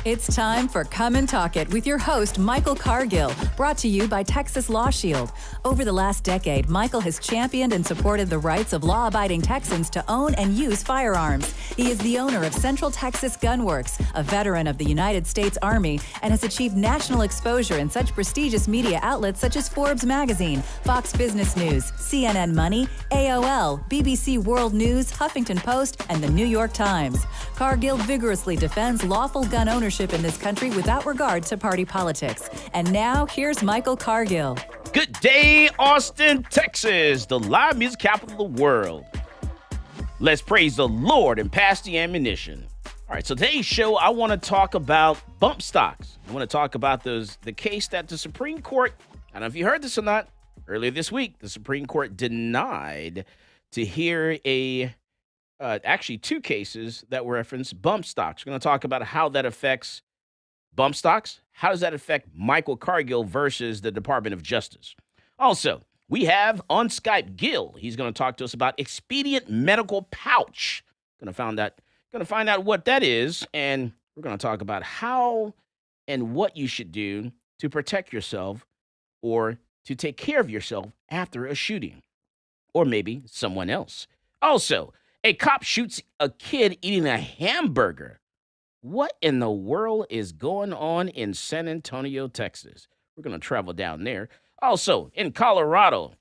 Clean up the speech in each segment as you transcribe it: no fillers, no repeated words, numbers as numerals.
It's time for Come and Talk It with your host, Michael Cargill, brought to you by Texas Law Shield. Over the last decade, Michael has championed and supported the rights of law-abiding Texans to own and use firearms. He is the owner of Central Texas Gun Works, a veteran of the United States Army, and has achieved national exposure in such prestigious media outlets such as Forbes Magazine, Fox Business News, CNN Money, AOL, BBC World News, Huffington Post, and the New York Times. Cargill vigorously defends lawful gun ownership in this country without regard to party politics. And now, here's Michael Cargill. Good day, Austin, Texas, the live music capital of the world. Let's praise the Lord and pass the ammunition. All right, so today's show, I want to talk about bump stocks. I want to talk about the case that the Supreme Court, I don't know if you heard this or not, earlier this week, the Supreme Court denied to hear actually two cases that reference bump stocks. We're going to talk about how that affects bump stocks. How does that affect Michael Cargill versus the Department of Justice? Also, we have on Skype Gil. He's going to talk to us about Expedient Medical Pouch. Going to find out what that is, and we're going to talk about how and what you should do to protect yourself or to take care of yourself after a shooting, or maybe someone else. Also, a cop shoots a kid eating a hamburger. What in the world is going on in San Antonio, Texas? We're going to travel down there. Also, in Colorado,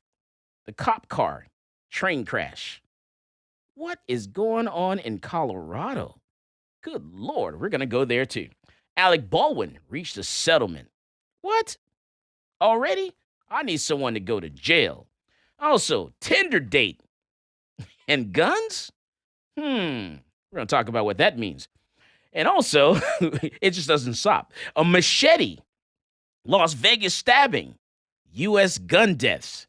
the cop car train crash. What is going on in Colorado? Good Lord, we're going to go there too. Alec Baldwin reached a settlement. What? Already? I need someone to go to jail. Also, Tinder date. And guns? We're going to talk about what that means. And also, it just doesn't stop. A machete, Las Vegas stabbing, U.S. gun deaths.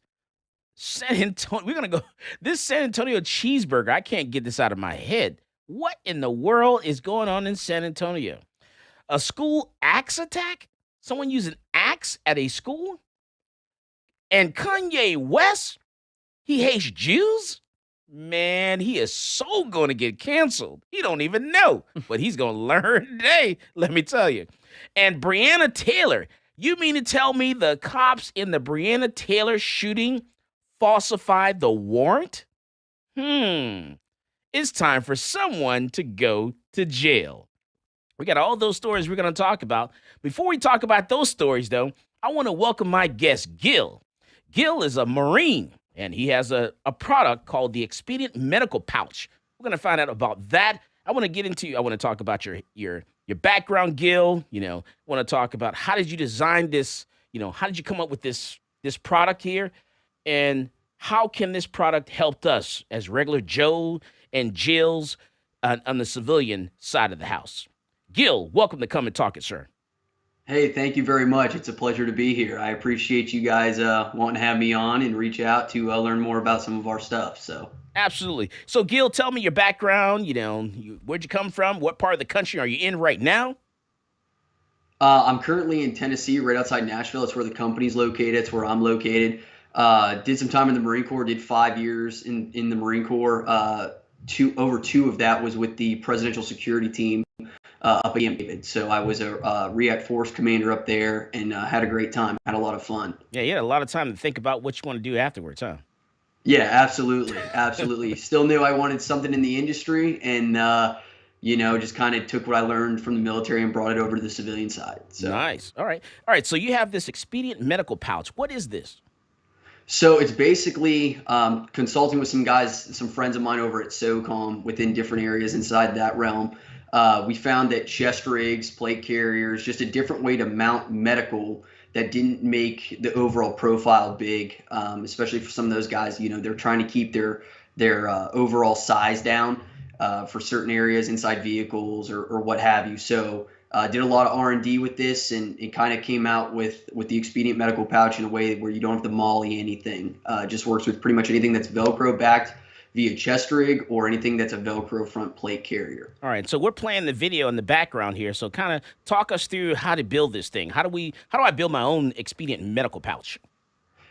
San Antonio, we're going to go, this San Antonio cheeseburger, I can't get this out of my head. What in the world is going on in San Antonio? A school axe attack? Someone used an axe at a school? And Kanye West, he hates Jews? Man, he is so going to get canceled. He don't even know, but he's going to learn today, let me tell you. And Breonna Taylor, you mean to tell me the cops in the Breonna Taylor shooting falsified the warrant? It's time for someone to go to jail. We got all those stories we're going to talk about. Before we talk about those stories, though, I want to welcome my guest, Gil. Gil is a Marine. And he has a product called the Expedient Medical Pouch. We're going to find out about that. I want to talk about your background, Gil. I want to talk about how did you design this? How did you come up with this product here? And how can this product help us as regular Joe and Jills on the civilian side of the house? Gil, welcome to Come and Talk It, sir. Hey, thank you very much. It's a pleasure to be here. I appreciate you guys wanting to have me on and reach out to learn more about some of our stuff. So absolutely. So, Gil, tell me your background. Where'd you come from? What part of the country are you in right now? I'm currently in Tennessee, right outside Nashville. That's where the company's located. That's where I'm located. Did some time in the Marine Corps. Did 5 years in the Marine Corps. Over two of that was with the Presidential Security Team. Up at Camp David. So I was a React Force commander up there and had a great time, had a lot of fun. Yeah, you had a lot of time to think about what you want to do afterwards, huh? Yeah, absolutely. Absolutely. Still knew I wanted something in the industry and, just kind of took what I learned from the military and brought it over to the civilian side. So. Nice. All right. So you have this Expedient Medical Pouch. What is this? So it's basically consulting with some guys, some friends of mine over at SOCOM within different areas inside that realm. We found that chest rigs, plate carriers, just a different way to mount medical that didn't make the overall profile big, especially for some of those guys. They're trying to keep their overall size down for certain areas inside vehicles or what have you. So did a lot of R&D with this, and it kind of came out with the Expedient Medical Pouch in a way where you don't have to molly anything. Just works with pretty much anything that's Velcro backed via chest rig or anything that's a Velcro front plate carrier. All right, so we're playing the video in the background here. So kind of talk us through how to build this thing. How do I build my own Expedient Medical Pouch?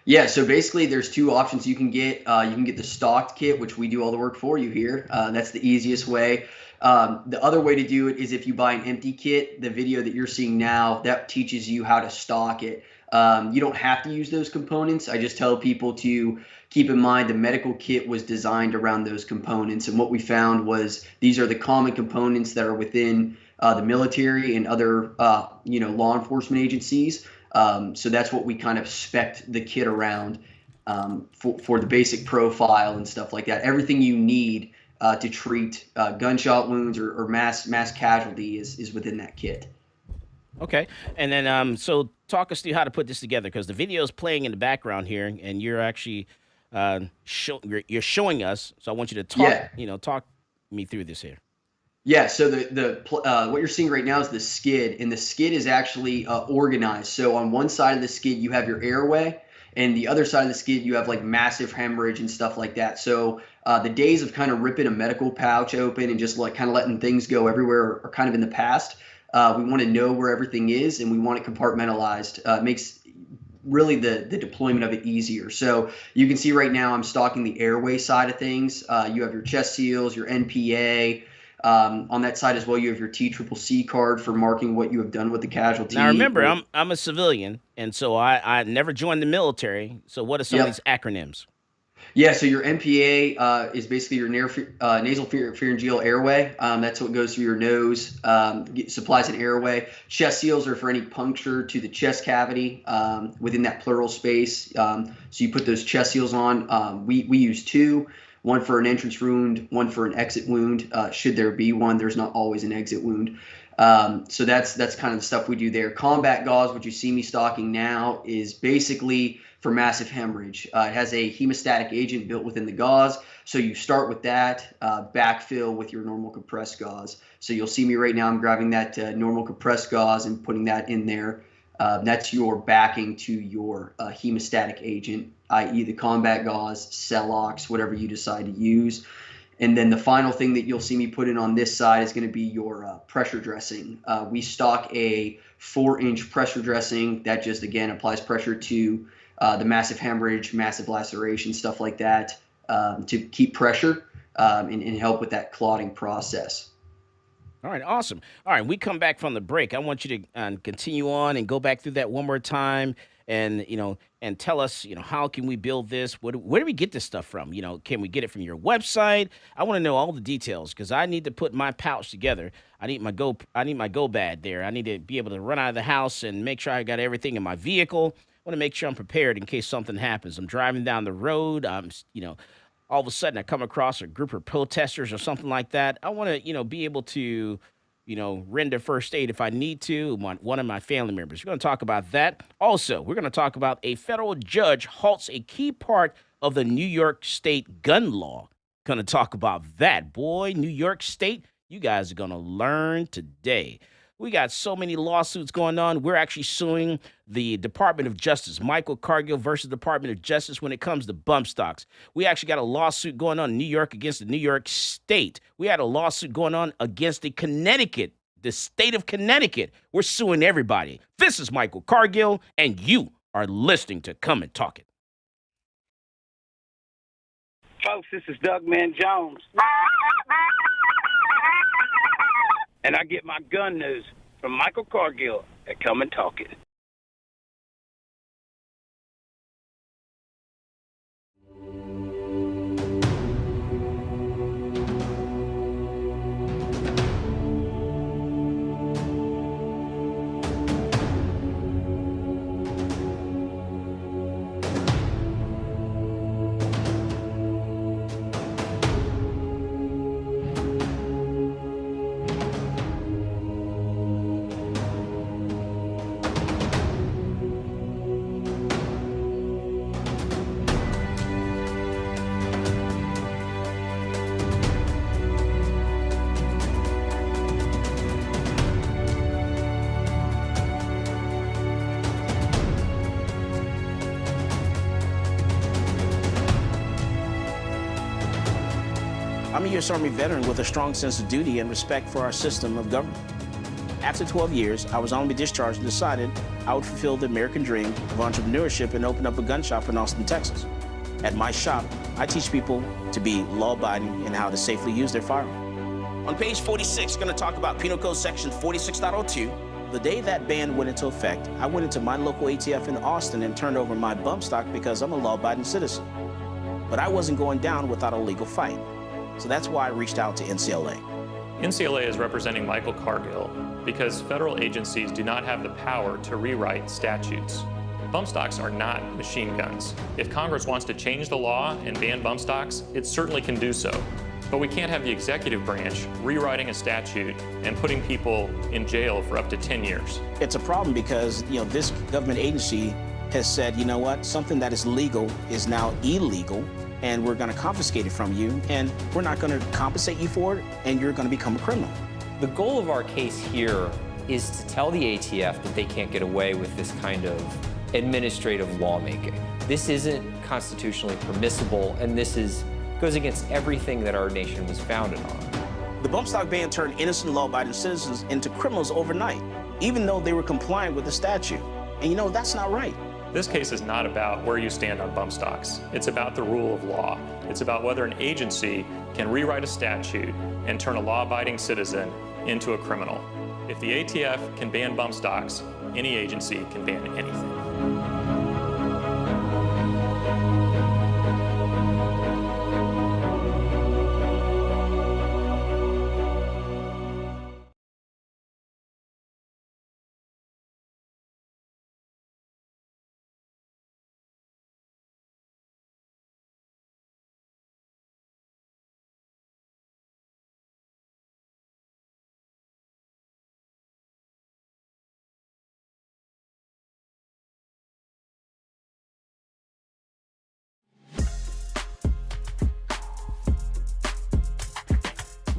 Yeah, so basically there's two options you can get. You can get the stocked kit, which we do all the work for you here. That's the easiest way. The other way to do it is if you buy an empty kit. The video that you're seeing now, that teaches you how to stock it. You don't have to use those components. I just tell people to keep in mind the medical kit was designed around those components. And what we found was these are the common components that are within the military and other law enforcement agencies. So that's what we kind of spec'd the kit around for the basic profile and stuff like that. Everything you need to treat gunshot wounds or mass casualty is within that kit. Okay, and then so talk us through how to put this together, because the video is playing in the background here, and you're actually you're showing us. So I want you to talk, talk me through this here. Yeah. So what you're seeing right now is the skid, and the skid is actually organized. So on one side of the skid you have your airway, and the other side of the skid you have like massive hemorrhage and stuff like that. So the days of kind of ripping a medical pouch open and just like kind of letting things go everywhere are kind of in the past. We want to know where everything is, and we want it compartmentalized. It makes really the deployment of it easier. So you can see right now I'm stocking the airway side of things. You have your chest seals, your NPA. On that side as well, you have your TCCC card for marking what you have done with the casualty. Now remember, I'm a civilian, and so I never joined the military. So what are some of these acronyms? Yeah, so your NPA is basically your nasal pharyngeal airway. That's what goes through your nose, supplies an airway. Chest seals are for any puncture to the chest cavity within that pleural space. So you put those chest seals on. We use two, one for an entrance wound, one for an exit wound. Should there be one, there's not always an exit wound. So that's kind of the stuff we do there. Combat gauze, what you see me stocking now, is basically for massive hemorrhage. It has a hemostatic agent built within the gauze. So you start with that, backfill with your normal compressed gauze. So you'll see me right now, I'm grabbing that normal compressed gauze and putting that in there. That's your backing to your hemostatic agent, i.e. the combat gauze, Celox, whatever you decide to use. And then the final thing that you'll see me put in on this side is going to be your pressure dressing. We stock a 4-inch pressure dressing that just, again, applies pressure to the massive hemorrhage, massive laceration, stuff like that, to keep pressure and help with that clotting process. All right, awesome. All right, we come back from the break. I want you to continue on and go back through that one more time, and and tell us, how can we build this? Where do we get this stuff from? Can we get it from your website? I want to know all the details, because I need to put my pouch together. I need my go bag there. I need to be able to run out of the house and make sure I got everything in my vehicle. I want to make sure I'm prepared in case something happens. I'm driving down the road. All of a sudden I come across a group of protesters or something like that. I want to, be able to, render first aid if I need to, one of my family members. We're going to talk about that. Also, we're going to talk about a federal judge halts a key part of the New York State gun law. Going to talk about that. Boy, New York State, you guys are going to learn today. We got so many lawsuits going on. We're actually suing the Department of Justice, Michael Cargill versus Department of Justice when it comes to bump stocks. We actually got a lawsuit going on in New York against the New York State. We had a lawsuit going on against the state of Connecticut. We're suing everybody. This is Michael Cargill, and you are listening to Come and Talk It. Folks, this is Doug Man Jones. And I get my gun news from Michael Cargill at Come and Talk It. I'm a U.S. Army veteran with a strong sense of duty and respect for our system of government. After 12 years, I was honorably discharged and decided I would fulfill the American dream of entrepreneurship and open up a gun shop in Austin, Texas. At my shop, I teach people to be law-abiding and how to safely use their firearm. On page 46, going to talk about Penal Code Section 46.02. The day that ban went into effect, I went into my local ATF in Austin and turned over my bump stock because I'm a law-abiding citizen. But I wasn't going down without a legal fight. So that's why I reached out to NCLA. NCLA is representing Michael Cargill because federal agencies do not have the power to rewrite statutes. Bump stocks are not machine guns. If Congress wants to change the law and ban bump stocks, it certainly can do so. But we can't have the executive branch rewriting a statute and putting people in jail for up to 10 years. It's a problem because, this government agency has said, you know what, something that is legal is now illegal, and we're going to confiscate it from you, and we're not going to compensate you for it, and you're going to become a criminal. The goal of our case here is to tell the ATF that they can't get away with this kind of administrative lawmaking. This isn't constitutionally permissible, and this goes against everything that our nation was founded on. The bump stock ban turned innocent law-abiding citizens into criminals overnight, even though they were compliant with the statute. And that's not right. This case is not about where you stand on bump stocks. It's about the rule of law. It's about whether an agency can rewrite a statute and turn a law-abiding citizen into a criminal. If the ATF can ban bump stocks, any agency can ban anything.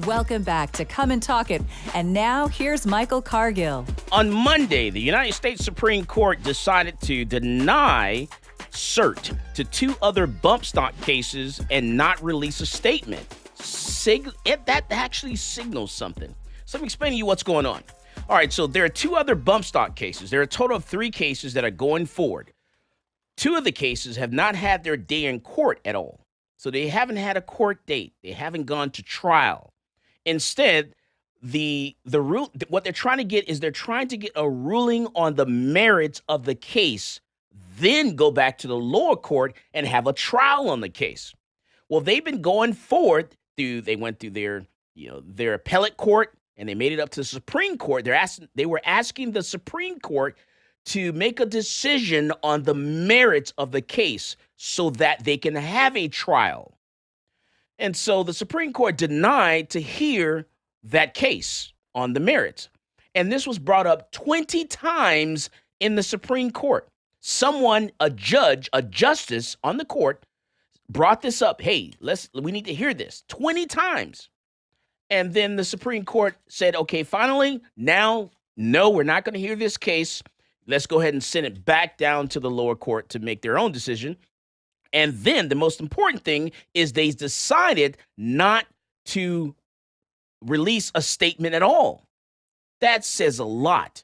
Welcome back to Come and Talk It. And now here's Michael Cargill. On Monday, the United States Supreme Court decided to deny cert to 2 other bump stock cases and not release a statement. That actually signals something. So let me explain to you what's going on. All right, so there are 2 other bump stock cases. There are a total of 3 cases that are going forward. 2 of the cases have not had their day in court at all. So they haven't had a court date. They haven't gone to trial. Instead, what they're trying to get is they're trying to get a ruling on the merits of the case, then go back to the lower court and have a trial on the case. Well, they've been going forward they went through their appellate court, and they made it up to the Supreme Court. They were asking the Supreme Court to make a decision on the merits of the case so that they can have a trial. And so the Supreme Court denied to hear that case on the merits. And this was brought up 20 times in the Supreme Court. A justice on the court brought this up. Hey, we need to hear this 20 times. And then the Supreme Court said, okay, finally, now, no, we're not going to hear this case. Let's go ahead and send it back down to the lower court to make their own decision. And then the most important thing is they decided not to release a statement at all. That says a lot.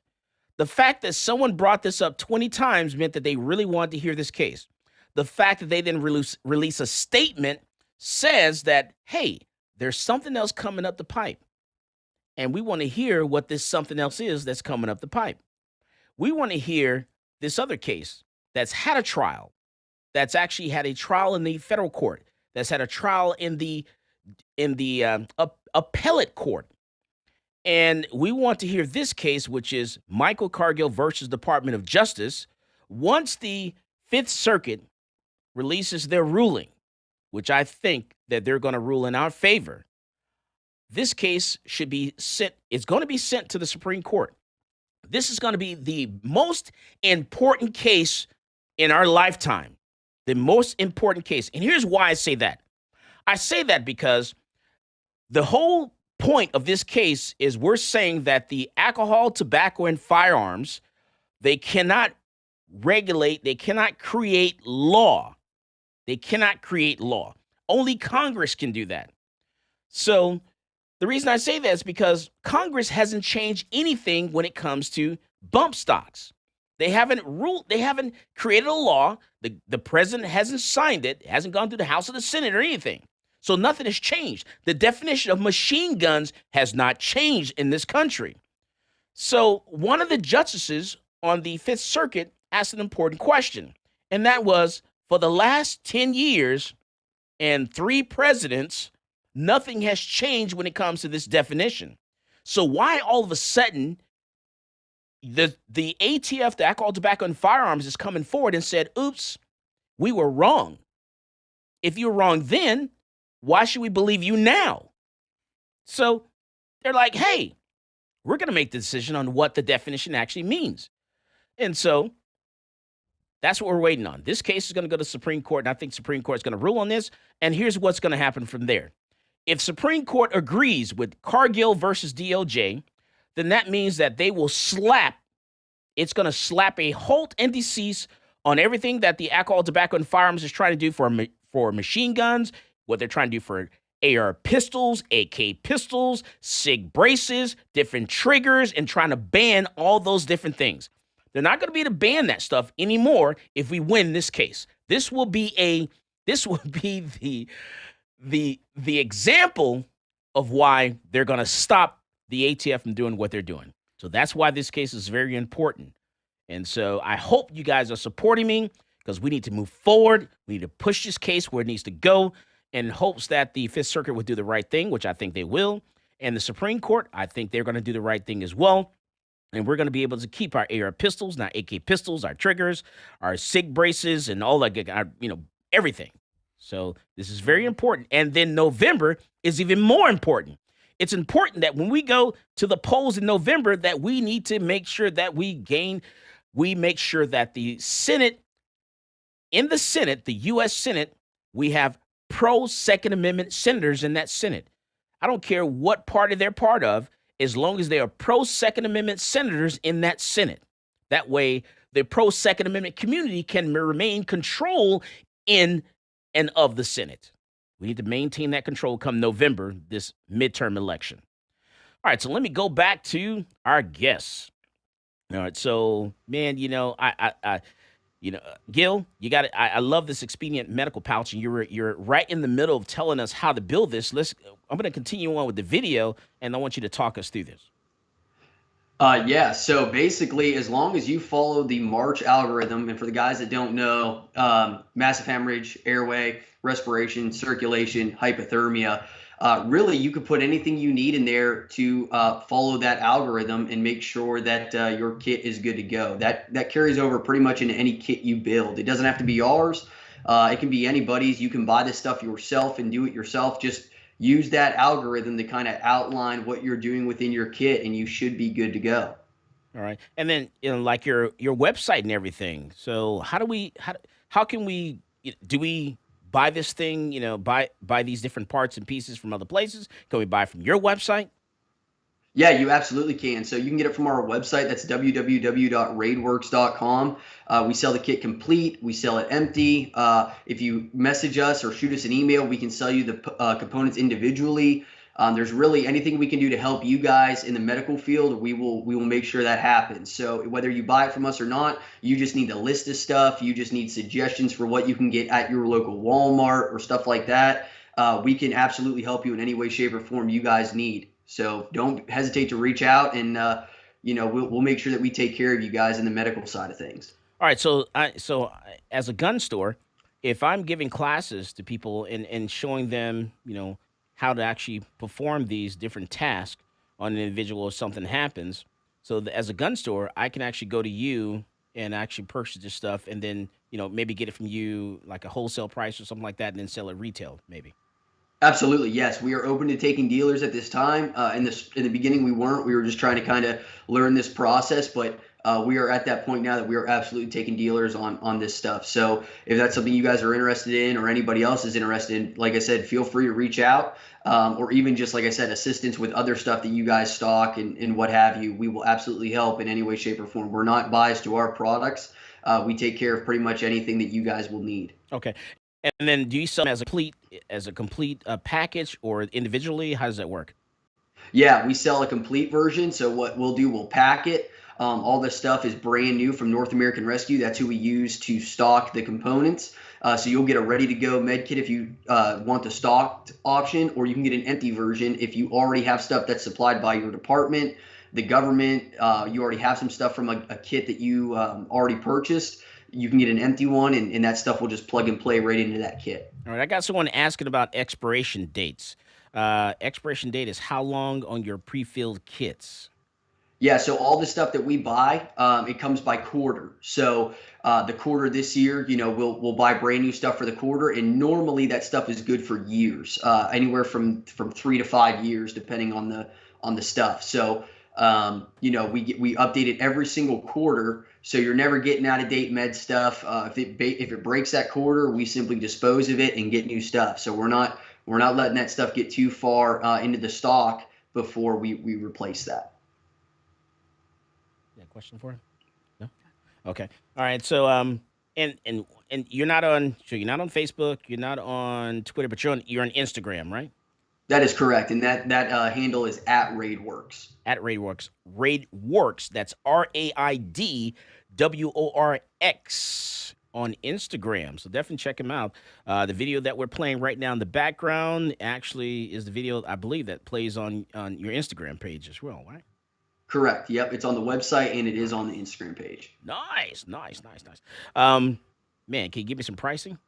The fact that someone brought this up 20 times meant that they really wanted to hear this case. The fact that they didn't release a statement says that, hey, there's something else coming up the pipe. And we want to hear what this something else is that's coming up the pipe. We want to hear this other case that's had a trial, that's actually had a trial in the federal court, that's had a trial in the appellate court. And we want to hear this case, which is Michael Cargill versus Department of Justice. Once the Fifth Circuit releases their ruling, which I think that they're going to rule in our favor, this case should be sent. It's going to be sent to the Supreme Court. This is going to be the most important case in our lifetime. The most important case. And here's why I say that. I say that because the whole point of this case is we're saying that the alcohol, tobacco, and firearms, they cannot regulate, they cannot create law. They cannot create law. Only Congress can do that. So the reason I say that is because Congress hasn't changed anything when it comes to bump stocks. They haven't created a law. The president hasn't signed it. It hasn't gone through the House or the Senate or anything. So nothing has changed. The definition of machine guns has not changed in this country. So one of the justices on the Fifth Circuit asked an important question, and that was, for the last 10 years and 3 presidents, nothing has changed when it comes to this definition. So why all of a sudden the ATF, the Alcohol, Tobacco, and Firearms, is coming forward and said, oops, we were wrong. If you were wrong then, why should we believe you now? So they're like, hey, we're going to make the decision on what the definition actually means. And so that's what we're waiting on. This case is going to go to Supreme Court, and I think Supreme Court is going to rule on this. And here's what's going to happen from there. If Supreme Court agrees with Cargill versus DOJ, then that means that they will it's going to slap a halt and cease on everything that the Alcohol, Tobacco, and Firearms is trying to do for machine guns, what they're trying to do for AR pistols, AK pistols, SIG braces, different triggers, and trying to ban all those different things. They're not going to be able to ban that stuff anymore if we win this case. This will be the example of why they're going to stop the ATF from doing what they're doing. So that's why this case is very important. And so I hope you guys are supporting me, because we need to move forward. We need to push this case where it needs to go, in hopes that the Fifth Circuit will do the right thing, which I think they will. And the Supreme Court, I think they're going to do the right thing as well. And we're going to be able to keep our AR pistols, not AK pistols, our triggers, our SIG braces, and all that, everything. So this is very important. And then November is even more important. It's important that when we go to the polls in November, that we need to make sure that we make sure that the Senate, in the Senate, the U.S. Senate, we have pro-Second Amendment senators in that Senate. I don't care what party they're part of, as long as they are pro-Second Amendment senators in that Senate. That way, the pro-Second Amendment community can remain control in and of the Senate. We need to maintain that control come November, this midterm election. All right, so let me go back to our guests. All right, so, man, Gil, you got it. I love this Expedient medical pouch, and you're right in the middle of telling us how to build this. I'm going to continue on with the video, and I want you to talk us through this. Yeah, so basically, as long as you follow the March algorithm, and for the guys that don't know, massive hemorrhage, airway, respiration, circulation, hypothermia, really you could put anything you need in there to follow that algorithm and make sure that your kit is good to go. That carries over pretty much into any kit you build. It doesn't have to be yours. It can be anybody's. You can buy this stuff yourself and do it yourself. Just use that algorithm to kind of outline what you're doing within your kit, and you should be good to go. All right. And then, like your website and everything. So how can we buy this thing, buy these different parts and pieces from other places? Can we buy from your website? Yeah, you absolutely can. So you can get it from our website. That's www.raidworks.com. We sell the kit complete. We sell it empty. If you message us or shoot us an email, we can sell you the components individually. There's really anything we can do to help you guys in the medical field, we will make sure that happens. So whether you buy it from us or not, you just need a list of stuff. You just need suggestions for what you can get at your local Walmart or stuff like that. We can absolutely help you in any way, shape, or form you guys need. So don't hesitate to reach out, and we'll make sure that we take care of you guys in the medical side of things. All right. So as a gun store, if I'm giving classes to people and showing them, how to actually perform these different tasks on an individual if something happens. So as a gun store, I can actually go to you and actually purchase this stuff, and then, maybe get it from you like a wholesale price or something like that, and then sell it retail maybe. Absolutely, yes. We are open to taking dealers at this time. In the beginning, we weren't. We were just trying to kind of learn this process, but we are at that point now that we are absolutely taking dealers on this stuff. So if that's something you guys are interested in, or anybody else is interested in, like I said, feel free to reach out, or even just, like I said, assistance with other stuff that you guys stock and what have you. We will absolutely help in any way, shape, or form. We're not biased to our products. We take care of pretty much anything that you guys will need. Okay. And then do you sell them as a complete package, or individually? How does that work? Yeah, we sell a complete version. So what we'll do, we'll pack it. All this stuff is brand new from North American Rescue. That's who we use to stock the components. So you'll get a ready-to-go med kit if you want the stocked option, or you can get an empty version if you already have stuff that's supplied by your department, the government. You already have some stuff from a kit that you already purchased. You can get an empty one, and that stuff will just plug and play right into that kit. All right, I got someone asking about expiration dates. Expiration date is how long on your pre-filled kits? Yeah, so all the stuff that we buy, it comes by quarter. So the quarter this year, we'll buy brand new stuff for the quarter, and normally that stuff is good for years, anywhere from 3 to 5 years, depending on the stuff. So we update it every single quarter, so you're never getting out of date med stuff. If it breaks that quarter, we simply dispose of it and get new stuff. So we're not letting that stuff get too far into the stock before we replace that. Question for him? No. Okay. All right. So and you're not on Facebook, you're not on Twitter, but you're on Instagram, right? That is correct, and that handle is at RaidWorks. At RaidWorks. RaidWorks. That's RaidWorks on Instagram. So definitely check him out. The video that we're playing right now in the background actually is the video I believe that plays on your Instagram page as well, right? Correct. Yep. It's on the website and it is on the Instagram page. Nice. Man, can you give me some pricing?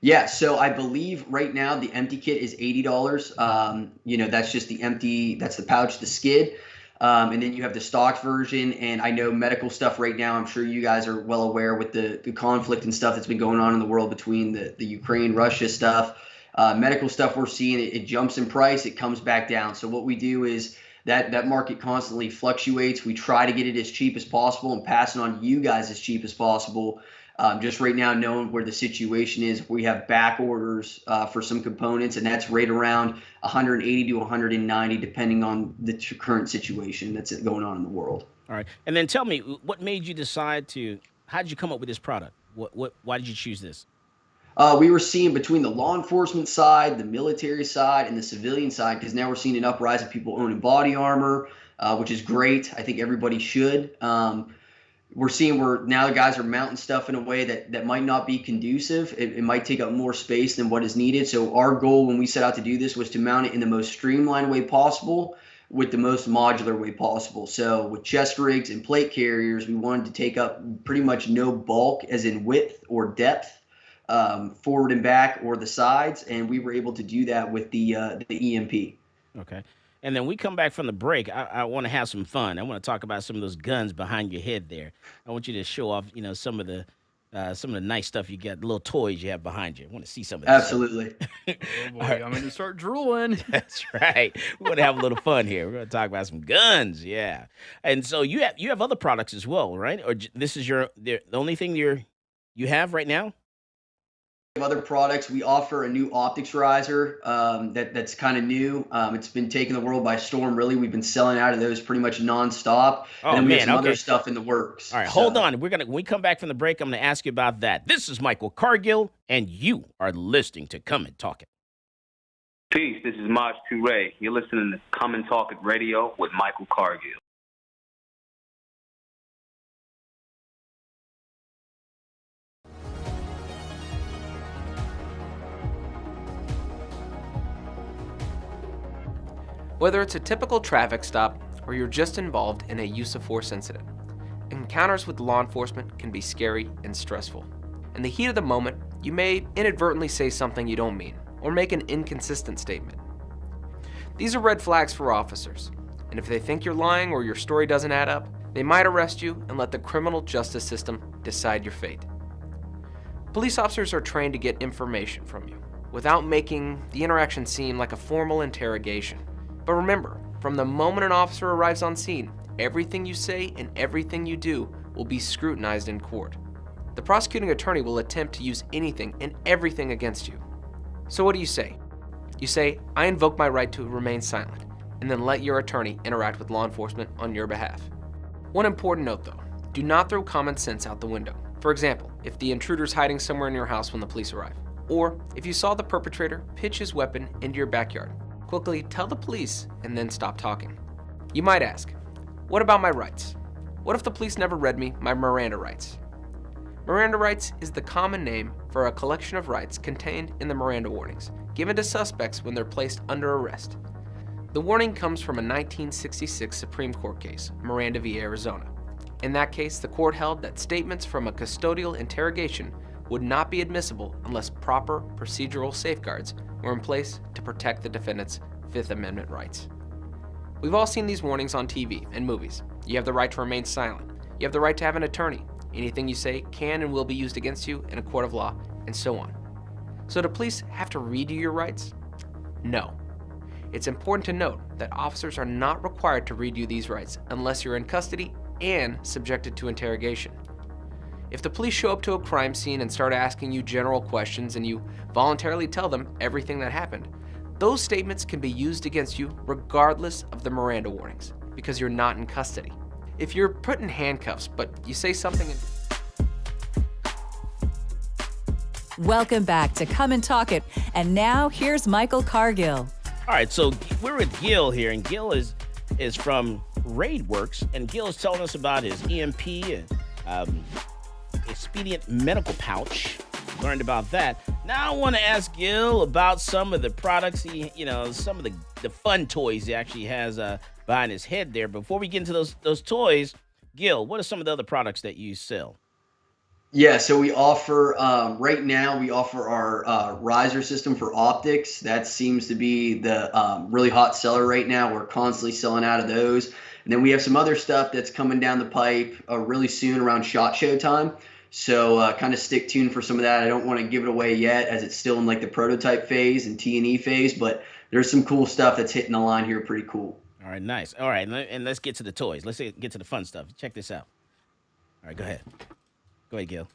Yeah. So I believe right now the empty kit is $80. That's just the empty, that's the pouch, the skid. And then you have the stocked version. And I know medical stuff right now, I'm sure you guys are well aware with the conflict and stuff that's been going on in the world between the Ukraine, Russia stuff. Medical stuff we're seeing, it jumps in price, it comes back down. So what we do is, that market constantly fluctuates. We try to get it as cheap as possible and pass it on to you guys as cheap as possible. Just right now, knowing where the situation is, we have back orders for some components, and that's right around 180 to 190, depending on the current situation that's going on in the world. All right. And then tell me, what made you decide how did you come up with this product? Why did you choose this? We were seeing between the law enforcement side, the military side, and the civilian side, because now we're seeing an uprise of people owning body armor, which is great. I think everybody should. We're seeing where now the guys are mounting stuff in a way that might not be conducive. It might take up more space than what is needed. So our goal when we set out to do this was to mount it in the most streamlined way possible with the most modular way possible. So with chest rigs and plate carriers, we wanted to take up pretty much no bulk as in width or depth. Forward and back or the sides, and we were able to do that with the EMP. Okay. And then we come back from the break. I want to have some fun. I want to talk about some of those guns behind your head there. I want you to show off, some of the nice stuff you got, the little toys you have behind you. I want to see some of that. Absolutely. Oh boy, I'm going to start drooling. That's right. We want to have a little fun here. We're going to talk about some guns, yeah. And so you have other products as well, right? Or this is the only thing you have right now? Other products, we offer a new optics riser that's kind of new. It's been taking the world by storm, really. We've been selling out of those pretty much nonstop. Oh, and then we have man, some okay. other stuff in the works. All right, hold on. When we come back from the break, I'm going to ask you about that. This is Michael Cargill, and you are listening to Come and Talk It. Peace, this is Maj Toure. You're listening to Come and Talk It Radio with Michael Cargill. Whether it's a typical traffic stop or you're just involved in a use of force incident, encounters with law enforcement can be scary and stressful. In the heat of the moment, you may inadvertently say something you don't mean or make an inconsistent statement. These are red flags for officers, and if they think you're lying or your story doesn't add up, they might arrest you and let the criminal justice system decide your fate. Police officers are trained to get information from you without making the interaction seem like a formal interrogation. But remember, from the moment an officer arrives on scene, everything you say and everything you do will be scrutinized in court. The prosecuting attorney will attempt to use anything and everything against you. So what do you say? You say, I invoke my right to remain silent, and then let your attorney interact with law enforcement on your behalf. One important note though, do not throw common sense out the window. For example, if the intruder's hiding somewhere in your house when the police arrive, or if you saw the perpetrator pitch his weapon into your backyard, quickly tell the police and then stop talking. You might ask, what about my rights? What if the police never read me my Miranda rights? Miranda rights is the common name for a collection of rights contained in the Miranda warnings, given to suspects when they're placed under arrest. The warning comes from a 1966 Supreme Court case, Miranda v. Arizona. In that case, the court held that statements from a custodial interrogation would not be admissible unless proper procedural safeguards were in place to protect the defendant's Fifth Amendment rights. We've all seen these warnings on TV and movies. You have the right to remain silent. You have the right to have an attorney. Anything you say can and will be used against you in a court of law, and so on. So do police have to read you your rights? No. It's important to note that officers are not required to read you these rights unless you're in custody and subjected to interrogation. If the police show up to a crime scene and start asking you general questions and you voluntarily tell them everything that happened, those statements can be used against you regardless of the Miranda warnings because you're not in custody. If you're put in handcuffs but you say something Welcome back to Come and Talk It. And now here's Michael Cargill. All right, so we're with Gil here, and Gil is from RaidWorks, and Gil is telling us about his EMP and expedient medical pouch. Learned about that. Now I want to ask Gil about some of the products some of the fun toys he actually has behind his head there. Before we get into those toys, Gil, what are some of the other products that you sell? Yeah, so we offer, right now, we offer our riser system for optics. That seems to be the really hot seller right now. We're constantly selling out of those. And then we have some other stuff that's coming down the pipe really soon around SHOT Show time. So kind of stick tuned for some of that. I don't want to give it away yet as it's still in like the prototype phase and T&E phase, but there's some cool stuff that's hitting the line here. Pretty cool. All right, nice. All right, and let's get to the toys. Let's get to the fun stuff. Check this out. All right, go ahead. Go ahead, Gil.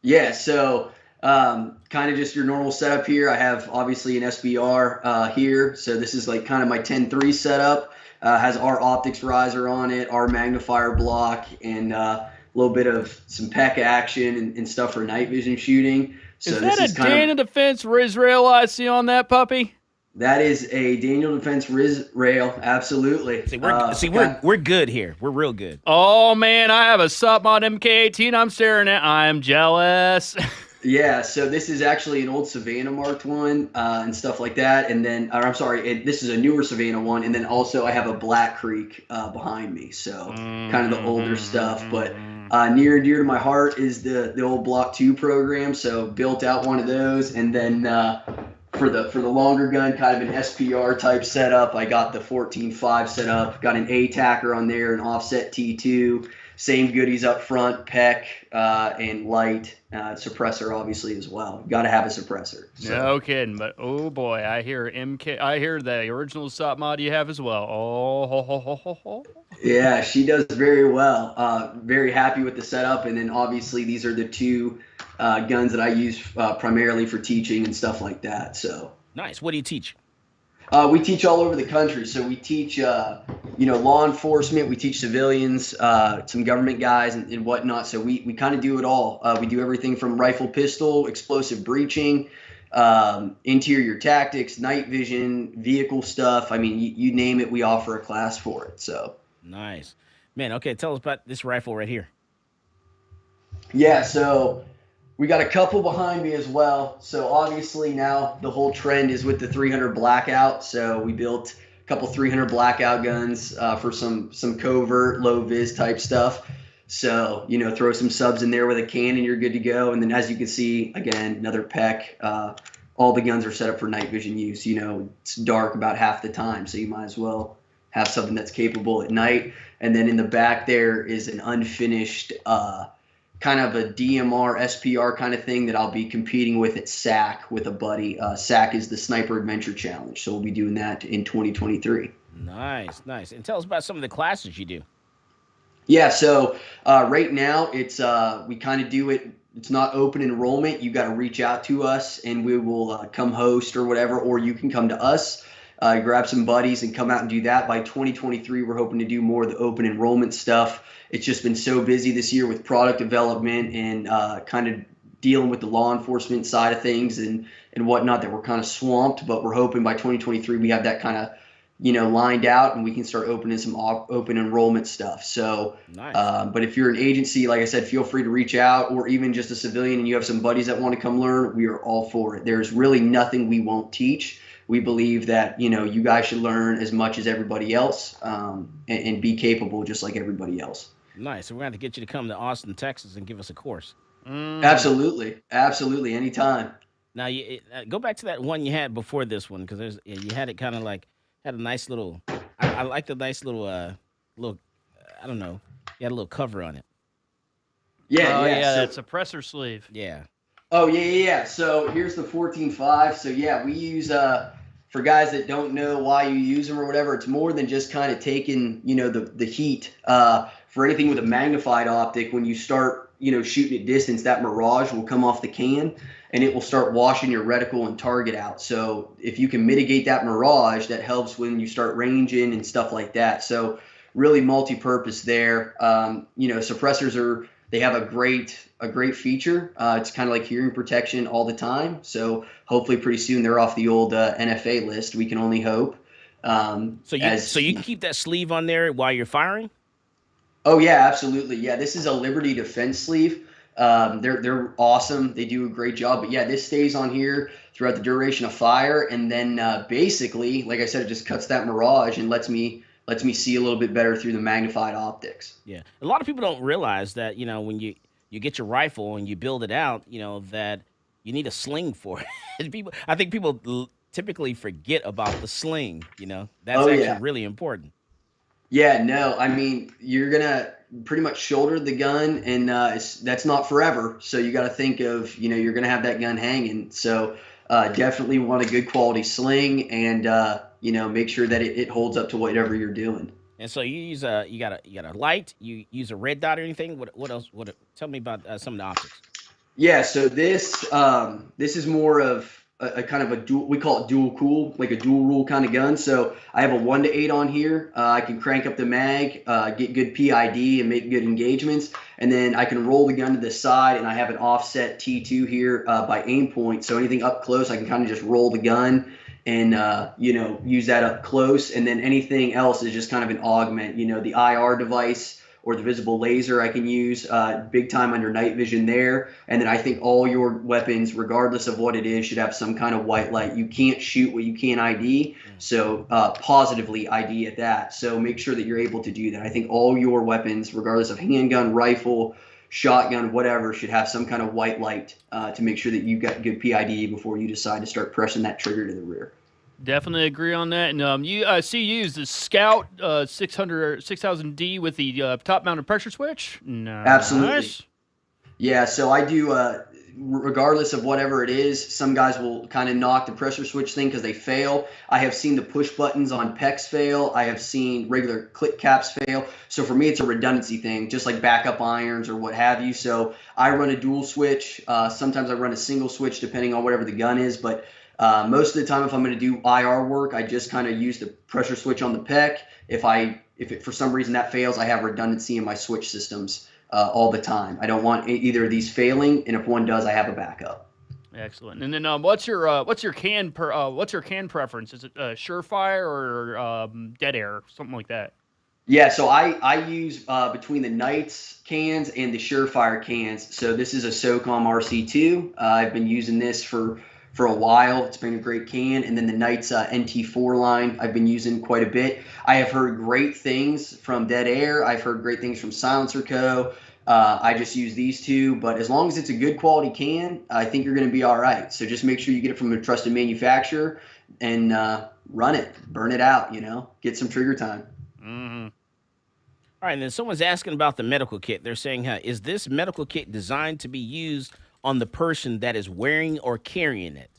Yeah, so kind of just your normal setup here. I have obviously an SBR here. So this is like kind of my 10-3 setup. Has our optics riser on it, our magnifier block, and a little bit of some PEC action and stuff for night vision shooting. So is that a Daniel Defense Riz Rail I see on that puppy? That is a Daniel Defense Riz Rail, absolutely. We're good here. We're real good. Oh man, I have a SupMod MK18. I'm staring at. I'm jealous. Yeah, so this is actually an old Savannah marked one and stuff like that. And then, this is a newer Savannah one. And then also I have a Black Creek behind me. So kind of the older stuff. But near and dear to my heart is the old Block 2 program. So built out one of those. And then for the longer gun, kind of an SPR type setup, I got the 14.5 set up. Got an A-tacker on there, an offset T2. Same goodies up front, PEC and light suppressor obviously as well. Got to have a suppressor. So. No kidding, but oh boy, I hear the original SupMod you have as well. Oh, ho, ho, ho, ho, ho. Yeah, she does very well. Very happy with the setup, and then obviously these are the two guns that I use primarily for teaching and stuff like that. So nice. What do you teach? We teach all over the country. So we teach, law enforcement. We teach civilians, some government guys and whatnot. So we kind of do it all. We do everything from rifle, pistol, explosive breaching, interior tactics, night vision, vehicle stuff. I mean, you name it, we offer a class for it. So nice, man. Okay, tell us about this rifle right here. Yeah, so we got a couple behind me as well. So obviously now the whole trend is with the 300 blackout. So we built a couple 300 blackout guns for some covert, low vis type stuff. So, throw some subs in there with a cannon, you're good to go. And then as you can see, again, another PEC. All the guns are set up for night vision use. It's dark about half the time, so you might as well have something that's capable at night. And then in the back there is an unfinished kind of a DMR SPR kind of thing that I'll be competing with at SAC with a buddy. SAC is the Sniper Adventure Challenge, so we'll be doing that in 2023. Nice. And tell us about some of the classes you do. Yeah, so right now it's we kind of do it. It's not open enrollment. You got to reach out to us, and we will come host or whatever, or you can come to us, grab some buddies, and come out and do that. By 2023, we're hoping to do more of the open enrollment stuff. It's just been so busy this year with product development and kind of dealing with the law enforcement side of things and whatnot that we're kind of swamped. But we're hoping by 2023 we have that kind of lined out, and we can start opening some open enrollment stuff. So, Nice. but if you're an agency, like I said, feel free to reach out, or even just a civilian and you have some buddies that want to come learn, we are all for it. There's really nothing we won't teach. We believe that, you guys should learn as much as everybody else, and be capable just like everybody else. Nice. So we're going to get you to come to Austin, Texas, and give us a course. Absolutely. Absolutely. Anytime. Now, go back to that one you had before this one, because you had it kind of like had a nice little. I like the nice little little. I don't know. You had a little cover on it. Yeah. That suppressor sleeve. Yeah. Oh, yeah. So here's the 14.5. So yeah, we use for guys that don't know why you use them or whatever. It's more than just kind of taking the heat. For anything with a magnified optic, when you start shooting at distance, that mirage will come off the can and it will start washing your reticle and target out. So if you can mitigate that mirage, that helps when you start ranging and stuff like that. So really multi-purpose there. Suppressors they have a great feature. It's kind of like hearing protection all the time. So hopefully pretty soon they're off the old NFA list. We can only hope. So you can keep that sleeve on there while you're firing? Oh yeah, absolutely. Yeah, this is a Liberty Defense sleeve. They're awesome. They do a great job. But yeah, this stays on here throughout the duration of fire, and then basically, like I said, it just cuts that mirage and lets me see a little bit better through the magnified optics. Yeah, a lot of people don't realize that when you get your rifle and you build it out, that you need a sling for it. I think people typically forget about the sling. That's actually really important. Yeah, no, I mean, you're going to pretty much shoulder the gun, and that's not forever. So you got to think of, you're going to have that gun hanging. So definitely want a good quality sling, and, make sure that it holds up to whatever you're doing. And so you use you got a light, you use a red dot or anything? What else? Tell me about some of the optics. Yeah, so this is more of a kind of a dual, we call it dual cool, like a dual rule kind of gun. So I have a 1-to-8 on here. I can crank up the mag, get good PID and make good engagements. And then I can roll the gun to the side, and I have an offset T2 here by aim point. So anything up close, I can kind of just roll the gun and, use that up close. And then anything else is just kind of an augment, the IR device or the visible laser I can use big time under night vision there. And then I think all your weapons, regardless of what it is, should have some kind of white light. You can't shoot what you can't ID, so positively ID at that. So make sure that you're able to do that. I think all your weapons, regardless of handgun, rifle, shotgun, whatever, should have some kind of white light to make sure that you've got good PID before you decide to start pressing that trigger to the rear. Definitely agree on that. And you see you use the Scout 6000D with the top-mounted pressure switch? Nice. Absolutely. Yeah, so I do, regardless of whatever it is, some guys will kind of knock the pressure switch thing because they fail. I have seen the push buttons on PEX fail. I have seen regular click caps fail. So for me, it's a redundancy thing, just like backup irons or what have you. So I run a dual switch. Sometimes I run a single switch depending on whatever the gun is, but most of the time, if I'm going to do IR work, I just kind of use the pressure switch on the PEC. If it for some reason that fails, I have redundancy in my switch systems all the time. I don't want either of these failing, and if one does, I have a backup. Excellent. And then what's your can preference? Is it Surefire or Dead Air, something like that? Yeah, so I use between the Knights cans and the Surefire cans. So this is a SOCOM RC2. I've been using this for a while. It's been a great can. And then the Knights NT4 line I've been using quite a bit. I have heard great things from Dead Air. I've heard great things from Silencer Co. I just use these two, but as long as it's a good quality can, I think you're going to be all right. So just make sure you get it from a trusted manufacturer and run it, burn it out, get some trigger time. Mm-hmm. All right, and then someone's asking about the medical kit. They're saying, is this medical kit designed to be used on the person that is wearing or carrying it?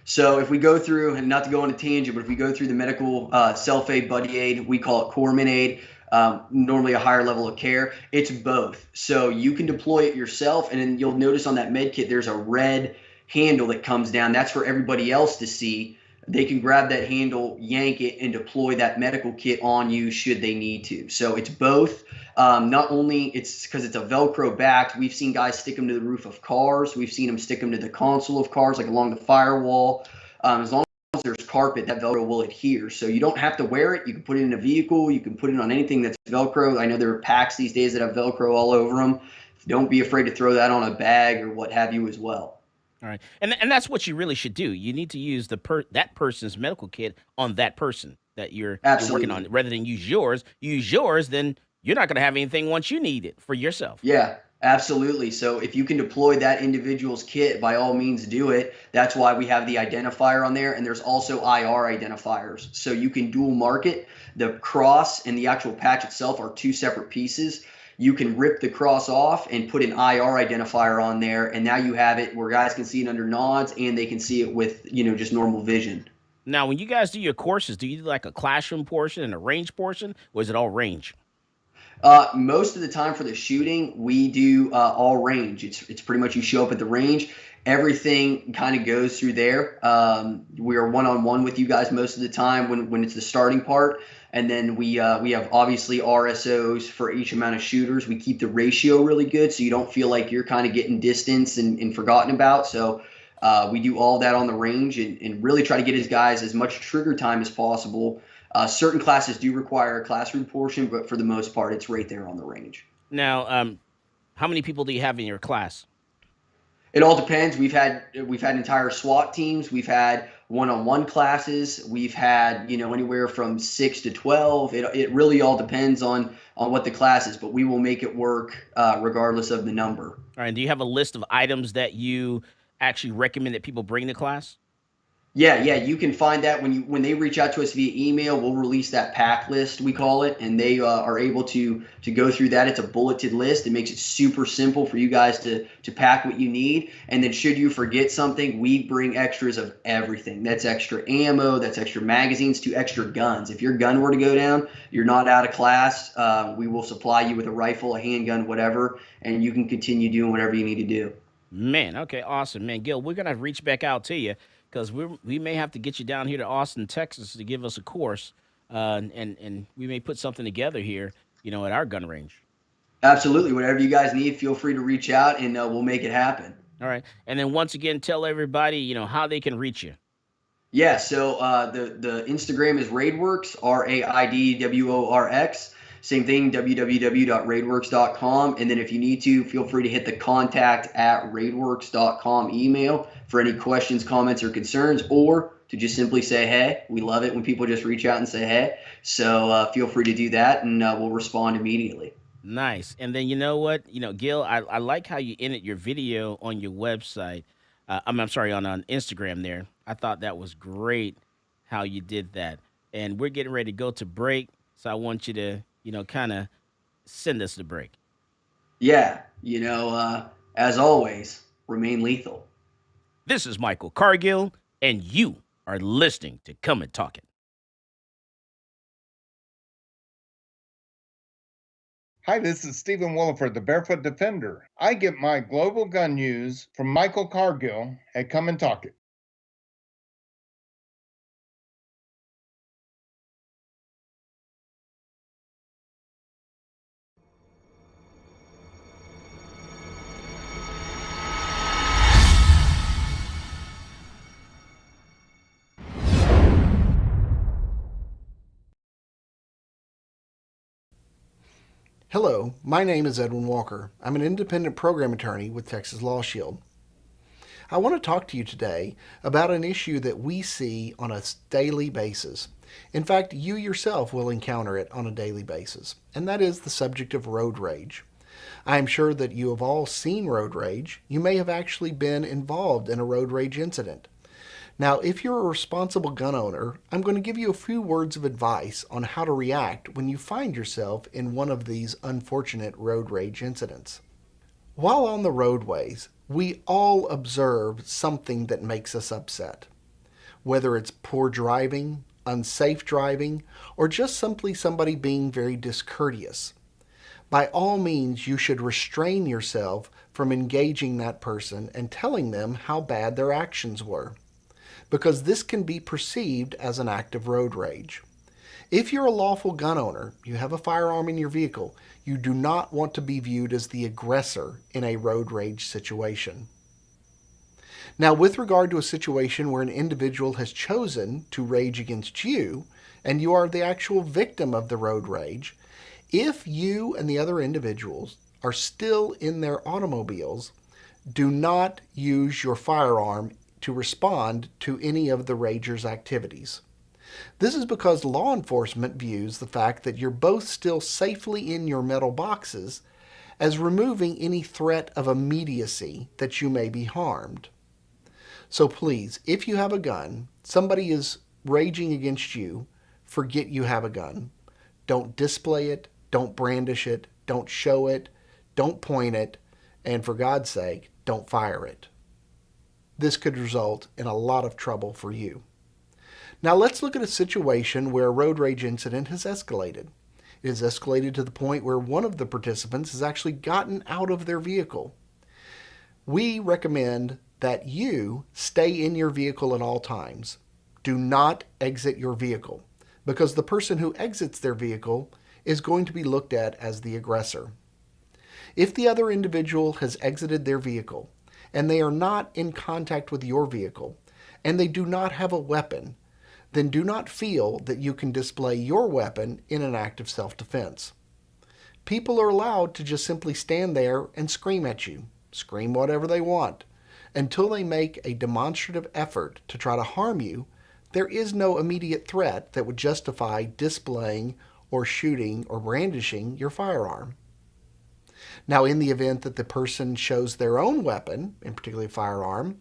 So if we go through, and not to go on a tangent, but if we go through the medical self-aid, buddy aid, we call it corpsman aid, normally a higher level of care, it's both. So you can deploy it yourself, and then you'll notice on that med kit there's a red handle that comes down. That's for everybody else to see. They can grab that handle, yank it, and deploy that medical kit on you should they need to. So it's both. Not only it's because it's a Velcro backed, we've seen guys stick them to the roof of cars. We've seen them stick them to the console of cars, like along the firewall. As long as there's carpet, that Velcro will adhere. So you don't have to wear it. You can put it in a vehicle. You can put it on anything that's Velcro. I know there are packs these days that have Velcro all over them. Don't be afraid to throw that on a bag or what have you as well. All right, and that's what you really should do. You need to use that person's medical kit on that person that you're working on, rather than use yours. Use yours, then you're not going to have anything once you need it for yourself. Yeah, absolutely. So if you can deploy that individual's kit, by all means do it. That's why we have the identifier on there, and there's also IR identifiers. So you can dual market. The cross and the actual patch itself are two separate pieces. You can rip the cross off and put an IR identifier on there, and now you have it where guys can see it under nods and they can see it with, just normal vision. Now, when you guys do your courses, do you do like a classroom portion and a range portion, or is it all range? Most of the time for the shooting, we do all range. It's pretty much you show up at the range. Everything kind of goes through there. We are one-on-one with you guys most of the time when it's the starting part. And then we have obviously RSOs for each amount of shooters. We keep the ratio really good so you don't feel like you're kind of getting distanced and forgotten about. So we do all that on the range and really try to get his guys as much trigger time as possible. Certain classes do require a classroom portion, but for the most part, it's right there on the range. Now, how many people do you have in your class? It all depends. We've had entire SWAT teams. We've had one-on-one classes. We've had anywhere from 6 to 12. It really all depends on what the class is, but we will make it work regardless of the number. All right. And do you have a list of items that you actually recommend that people bring to class? Yeah, you can find that when they reach out to us via email. We'll release that pack list, we call it, and they are able to go through that. It's a bulleted list. It makes it super simple for you guys to pack what you need. And then should you forget something, we bring extras of everything. That's extra ammo, that's extra magazines, to extra guns. If your gun were to go down, you're not out of class. We will supply you with a rifle, a handgun, whatever, and you can continue doing whatever you need to do. Man, okay, awesome. Man, Gil, we're going to reach back out to you, because we may have to get you down here to Austin, Texas to give us a course, and we may put something together here, at our gun range. Absolutely. Whatever you guys need, feel free to reach out, and we'll make it happen. All right. And then once again, tell everybody, how they can reach you. Yeah, so the Instagram is Raidworks, RAIDWORX. Same thing, www.raidworks.com. And then if you need to, feel free to hit the contact@raidworks.com email for any questions, comments, or concerns, or to just simply say, hey. We love it when people just reach out and say, hey. So feel free to do that, and we'll respond immediately. Nice. And then you know what? Gil, I like how you ended your video on your website. I'm sorry, on Instagram there. I thought that was great how you did that. And we're getting ready to go to break, so I want you to kind of send us the break. Yeah, as always, remain lethal. This is Michael Cargill, and you are listening to Come and Talk It. Hi, this is Stephen Williford, the Barefoot Defender. I get my global gun news from Michael Cargill at Come and Talk It. Hello, my name is Edwin Walker. I'm an independent program attorney with Texas Law Shield. I want to talk to you today about an issue that we see on a daily basis. In fact, you yourself will encounter it on a daily basis, and that is the subject of road rage. I am sure that you have all seen road rage. You may have actually been involved in a road rage incident. Now, if you're a responsible gun owner, I'm going to give you a few words of advice on how to react when you find yourself in one of these unfortunate road rage incidents. While on the roadways, we all observe something that makes us upset. Whether it's poor driving, unsafe driving, or just simply somebody being very discourteous. By all means, you should restrain yourself from engaging that person and telling them how bad their actions were, because this can be perceived as an act of road rage. If you're a lawful gun owner, you have a firearm in your vehicle, you do not want to be viewed as the aggressor in a road rage situation. Now, with regard to a situation where an individual has chosen to rage against you, and you are the actual victim of the road rage, if you and the other individuals are still in their automobiles, do not use your firearm to respond to any of the rager's activities. This is because law enforcement views the fact that you're both still safely in your metal boxes as removing any threat of immediacy that you may be harmed. So please, if you have a gun, somebody is raging against you, forget you have a gun. Don't display it, don't brandish it, don't show it, don't point it, and for God's sake, don't fire it. This could result in a lot of trouble for you. Now let's look at a situation where a road rage incident has escalated. It has escalated to the point where one of the participants has actually gotten out of their vehicle. We recommend that you stay in your vehicle at all times. Do not exit your vehicle, because the person who exits their vehicle is going to be looked at as the aggressor. If the other individual has exited their vehicle and they are not in contact with your vehicle and they do not have a weapon, then do not feel that you can display your weapon in an act of self-defense. People are allowed to just simply stand there and scream at you, scream whatever they want. Until they make a demonstrative effort to try to harm you, there is no immediate threat that would justify displaying or shooting or brandishing your firearm. Now, in the event that the person shows their own weapon, in particular a firearm,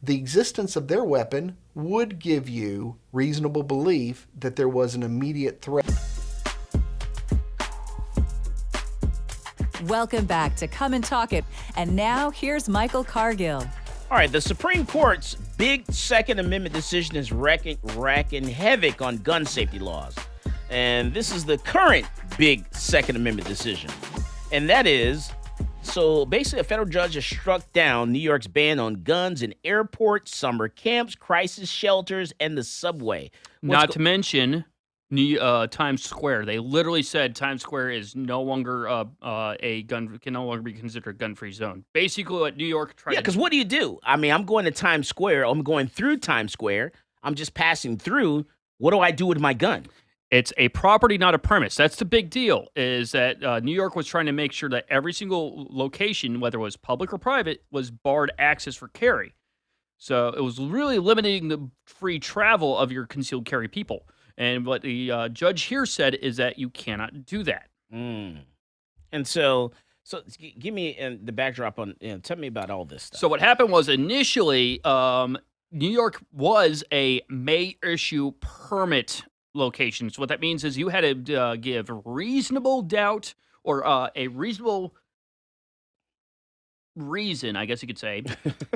the existence of their weapon would give you reasonable belief that there was an immediate threat. Welcome back to Come and Talk It. And now here's Michael Cargill. All right, the Supreme Court's big Second Amendment decision is wreaking havoc on gun safety laws. And this is the current big Second Amendment decision. And that is, so basically a federal judge has struck down New York's ban on guns in airports, summer camps, crisis shelters, and the subway. Not to mention Times Square. They literally said Times Square is no longer can no longer be considered a gun-free zone. Basically, what New York tried. Yeah, because what do? I mean, I'm going to Times Square. I'm going through Times Square. I'm just passing through. What do I do with my gun? It's a property, not a premise. That's the big deal, is that New York was trying to make sure that every single location, whether it was public or private, was barred access for carry. So it was really limiting the free travel of your concealed carry people. And what the judge here said is that you cannot do that. And so give me the backdrop on, tell me about all this stuff. So what happened was initially, New York was a may issue permit location. So what that means is you had to give reasonable doubt or a reasonable reason, I guess you could say,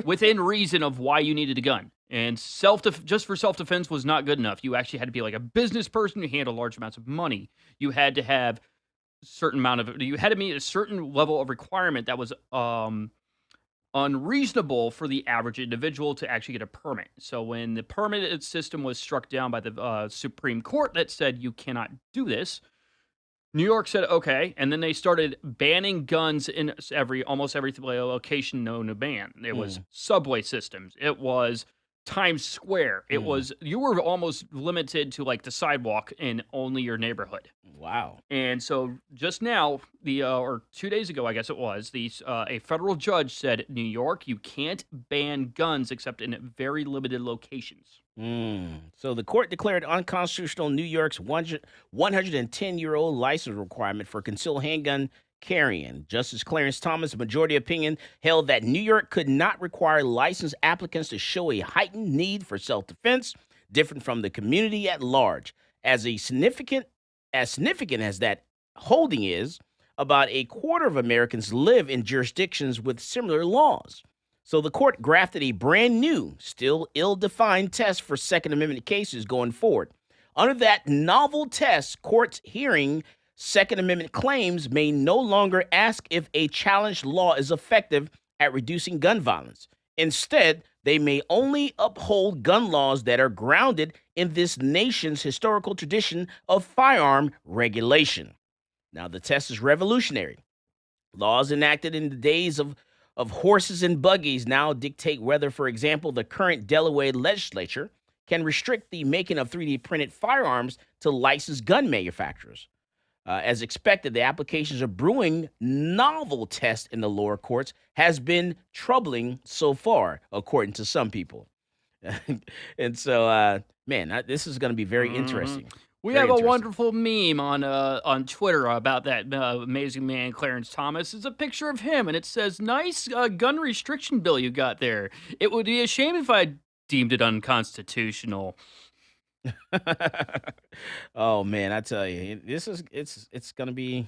within reason of why you needed a gun. And just for self-defense was not good enough. You actually had to be like a business person who handled large amounts of money. You had to have you had to meet a certain level of requirement that was unreasonable for the average individual to actually get a permit. So when the permit system was struck down by the Supreme Court that said you cannot do this, New York said, okay, and then they started banning guns in almost every location known to ban. It was subway systems. It was Times Square. It was, you were almost limited to like the sidewalk in only your neighborhood. Wow. And so just now, or 2 days ago, I guess it was, a federal judge said, New York, you can't ban guns except in very limited locations. So the court declared unconstitutional New York's 110-year-old license requirement for concealed handgun carrying. Justice Clarence Thomas' majority opinion held that New York could not require licensed applicants to show a heightened need for self-defense, different from the community at large. As significant as that holding is, about a quarter of Americans live in jurisdictions with similar laws. So the court grafted a brand new, still ill-defined test for Second Amendment cases going forward. Under that novel test, courts hearing Second Amendment claims may no longer ask if a challenged law is effective at reducing gun violence. Instead, they may only uphold gun laws that are grounded in this nation's historical tradition of firearm regulation. Now, the test is revolutionary. Laws enacted in the days of of horses and buggies now dictate whether, for example, the current Delaware legislature can restrict the making of 3D printed firearms to licensed gun manufacturers. As expected, the applications of brewing novel test in the lower courts has been troubling so far, according to some people. And so, this is going to be very interesting. We have a wonderful meme on Twitter about that amazing man, Clarence Thomas. It's a picture of him, and it says, "Nice gun restriction bill you got there. It would be a shame if I deemed it unconstitutional." Oh man, I tell you, it's gonna be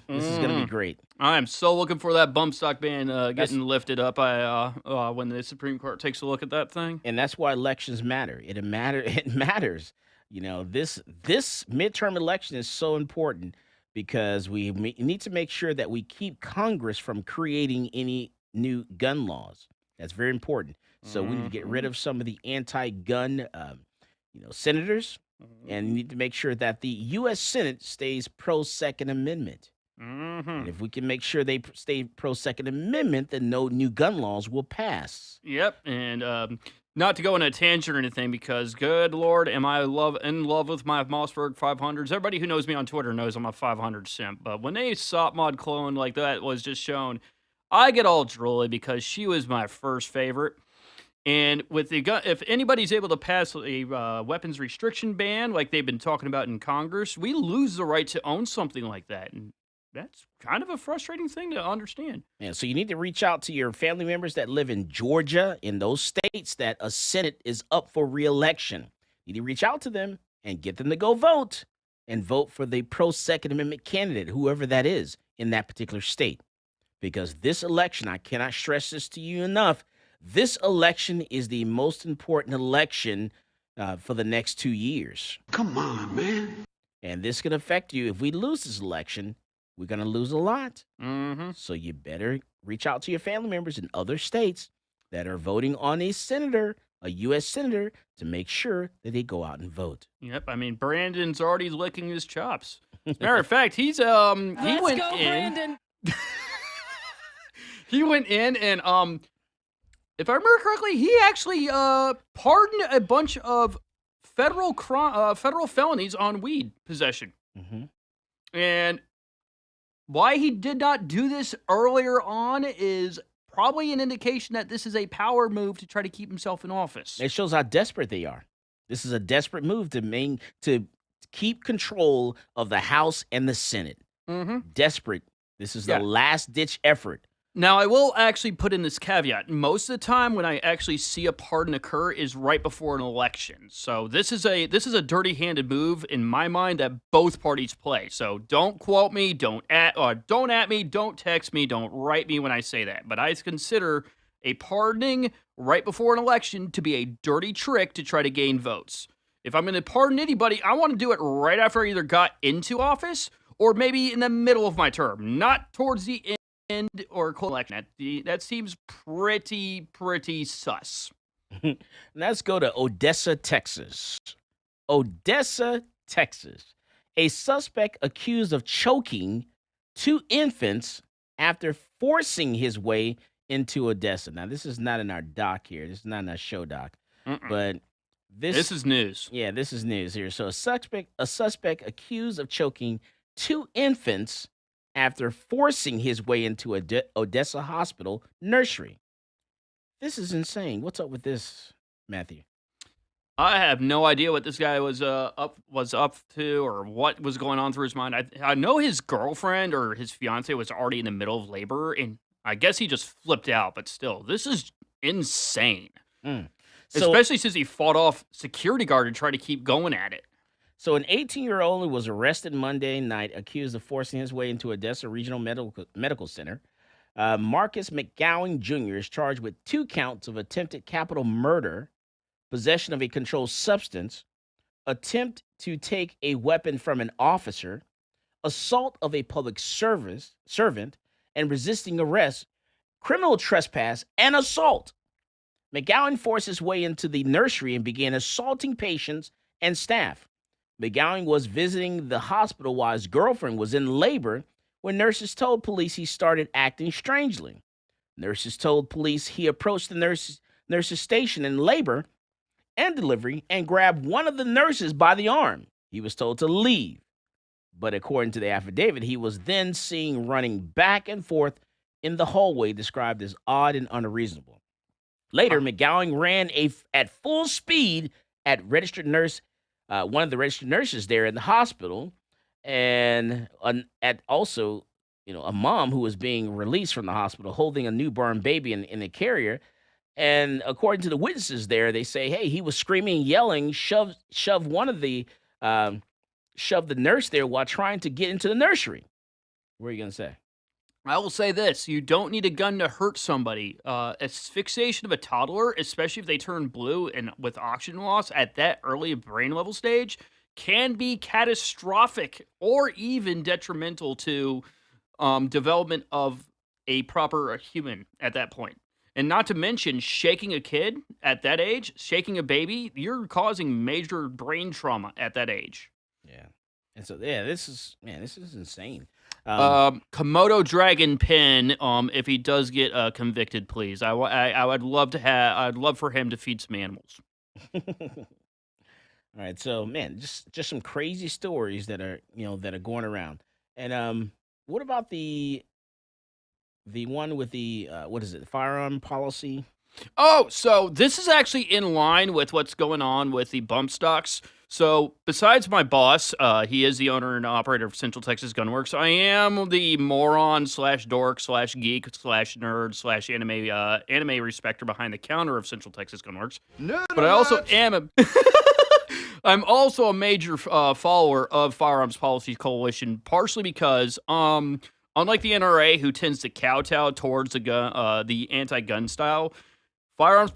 great. I am so looking for that bump stock ban getting lifted up when the Supreme Court takes a look at that thing. And that's why elections matter. It matters. You know, this midterm election is so important because we need to make sure that we keep Congress from creating any new gun laws. That's very important. So we need to get rid of some of the anti-gun, senators, and need to make sure that the U.S. Senate stays pro-Second Amendment. And if we can make sure they stay pro-Second Amendment, then no new gun laws will pass. Yep, and not to go on a tangent or anything, because good Lord, am I in love with my Mossberg 500s. Everybody who knows me on Twitter knows I'm a 500 simp, but when a SOP mod clone like that was just shown, I get all drooly because she was my first favorite. And with the gun, if anybody's able to pass a weapons restriction ban like they've been talking about in Congress, we lose the right to own something like that. And that's kind of a frustrating thing to understand. Yeah, so you need to reach out to your family members that live in Georgia, in those states that a Senate is up for re-election. You need to reach out to them and get them to go vote and vote for the pro-Second Amendment candidate, whoever that is in that particular state. Because this election, I cannot stress this to you enough, this election is the most important election for the next 2 years. Come on, man. And this can affect you. If we lose this election, we're going to lose a lot. So you better reach out to your family members in other states that are voting on a senator, a U.S. senator, to make sure that they go out and vote. Yep, I mean, Brandon's already licking his chops. As a matter of fact, he went in. He went in and if I remember correctly, he actually pardoned a bunch of federal felonies on weed possession. And why he did not do this earlier on is probably an indication that this is a power move to try to keep himself in office. It shows how desperate they are. This is a desperate move to keep control of the House and the Senate. Desperate. This is the last-ditch effort. Now, I will actually put in this caveat. Most of the time when I actually see a pardon occur is right before an election. So this is a dirty-handed move in my mind that both parties play. So don't quote me, don't at me, don't text me, don't write me when I say that. But I consider a pardoning right before an election to be a dirty trick to try to gain votes. If I'm going to pardon anybody, I want to do it right after I either got into office or maybe in the middle of my term, not towards the end or election. That seems pretty sus. Let's go to Odessa, Texas. Odessa, Texas. A suspect accused of choking 2 infants after forcing his way into Odessa. Now, this is not in our doc here. This is not in our show doc. But this is news. Yeah, this is news here. So a suspect accused of choking 2 infants after forcing his way into Odessa hospital nursery. This is insane. What's up with this, Matthew? I have no idea what this guy was up to or what was going on through his mind. I know his girlfriend or his fiance was already in the middle of labor, and I guess he just flipped out. But still, this is insane. Especially since he fought off security guard and tried to keep going at it. So an 18-year-old was arrested Monday night accused of forcing his way into Odessa Regional Medical Center. Marcus McGowan Jr. is charged with 2 counts of attempted capital murder, possession of a controlled substance, attempt to take a weapon from an officer, assault of a public servant, and resisting arrest, criminal trespass, and assault. McGowan forced his way into the nursery and began assaulting patients and staff. McGowan was visiting the hospital while his girlfriend was in labor when nurses told police he started acting strangely. Nurses told police he approached the nurse's station in labor and delivery and grabbed one of the nurses by the arm. He was told to leave. But according to the affidavit, he was then seen running back and forth in the hallway, described as odd and unreasonable. Later, McGowan ran at full speed at one of the registered nurses there in the hospital, and at also, a mom who was being released from the hospital holding a newborn baby in a carrier. And according to the witnesses there, they say, hey, he was screaming, yelling, shoved the nurse there while trying to get into the nursery. What are you going to say? I will say this. You don't need a gun to hurt somebody. Asphyxiation of a toddler, especially if they turn blue and with oxygen loss at that early brain level stage, can be catastrophic or even detrimental to development of a proper human at that point. And not to mention shaking a kid at that age, shaking a baby, you're causing major brain trauma at that age. Yeah. And so, this is insane. Komodo dragon pin. If he does get convicted, please. I'd love for him to feed some animals. All right. So, man, just some crazy stories that are going around. And what about the one with the firearm policy? Oh, so this is actually in line with what's going on with the bump stocks. So besides my boss, he is the owner and operator of Central Texas Gunworks. I am the moron / dork / geek / nerd / anime respecter behind the counter of Central Texas Gunworks. But I also am I'm also a major follower of Firearms Policy Coalition, partially because unlike the NRA, who tends to kowtow towards the anti-gun style, Firearms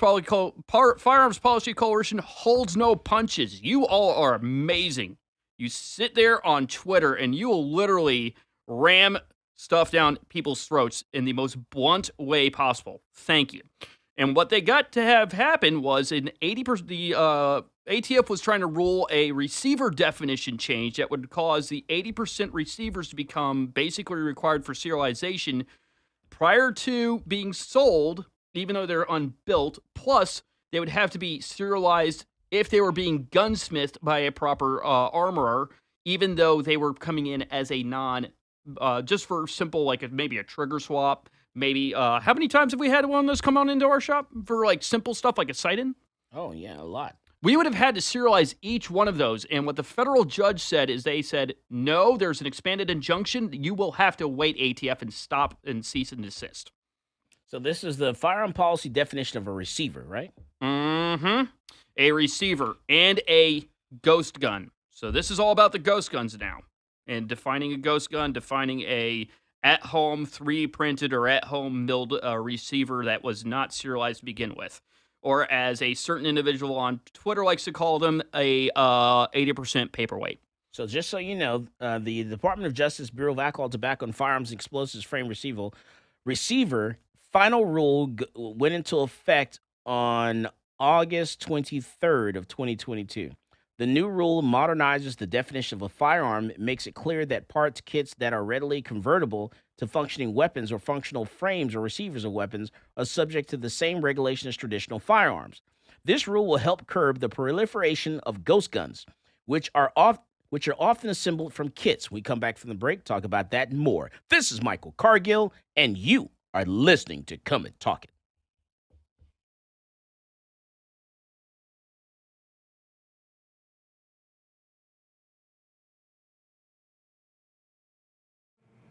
Policy Coalition holds no punches. You all are amazing. You sit there on Twitter and you will literally ram stuff down people's throats in the most blunt way possible. Thank you. And what they got to have happen was the ATF was trying to rule a receiver definition change that would cause the 80% receivers to become basically required for serialization prior to being sold, even though they're unbuilt. Plus, they would have to be serialized if they were being gunsmithed by a proper armorer, even though they were coming in as a just for simple, like maybe a trigger swap. Maybe, how many times have we had one of those come on into our shop for like simple stuff like a sight-in? Oh, yeah, a lot. We would have had to serialize each one of those. And what the federal judge said is they said, no, there's an expanded injunction. You will have to wait, ATF, and stop and cease and desist. So this is the firearm policy definition of a receiver, right? Mm-hmm. A receiver and a ghost gun. So this is all about the ghost guns now. And defining a ghost gun, defining a at-home 3D-printed or at-home milled receiver that was not serialized to begin with. Or as a certain individual on Twitter likes to call them, a 80% paperweight. So just so you know, the Department of Justice Bureau of Alcohol, Tobacco, and Firearms and Explosives Frame Receiver final rule went into effect on August 23rd of 2022. The new rule modernizes the definition of a firearm. It makes it clear that parts kits that are readily convertible to functioning weapons or functional frames or receivers of weapons are subject to the same regulation as traditional firearms. This rule will help curb the proliferation of ghost guns, which are often assembled from kits. We come back from the break, talk about that and more. This is Michael Cargill, and you are listening to Come and Talk It.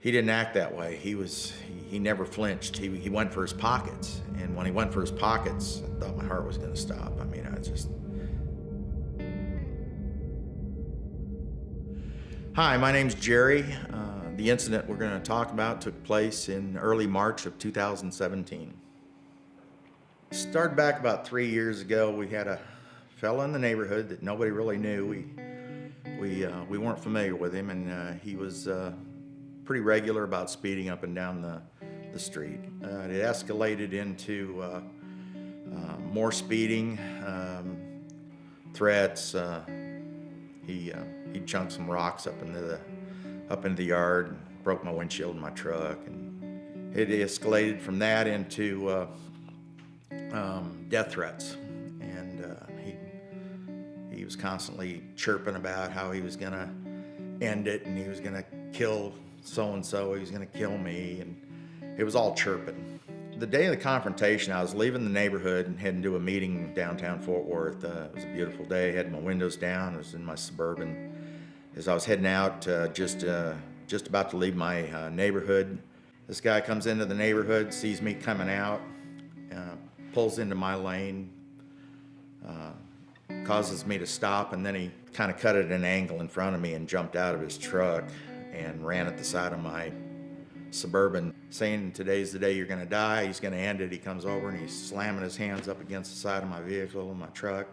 He didn't act that way. He never flinched. He went for his pockets. And when he went for his pockets, I thought my heart was going to stop. I mean, Hi, my name's Jerry. The incident we're going to talk about took place in early March of 2017. Started back about 3 years ago. We had a fella in the neighborhood that nobody really knew. We weren't familiar with him, and he was pretty regular about speeding up and down the street. It escalated into more speeding, threats. He chunked some rocks up into the yard, and broke my windshield in my truck, and it escalated from that into death threats. And he was constantly chirping about how he was going to end it and he was going to kill so-and-so, he was going to kill me, and it was all chirping. The day of the confrontation, I was leaving the neighborhood and heading to a meeting in downtown Fort Worth. It was a beautiful day. I had my windows down. I was in my Suburban. As I was heading out, just about to leave my neighborhood, this guy comes into the neighborhood, sees me coming out, pulls into my lane, causes me to stop, and then he kind of cut at an angle in front of me and jumped out of his truck and ran at the side of my Suburban, saying, "Today's the day you're going to die. He's going to end it." He comes over and he's slamming his hands up against the side of my vehicle and my truck.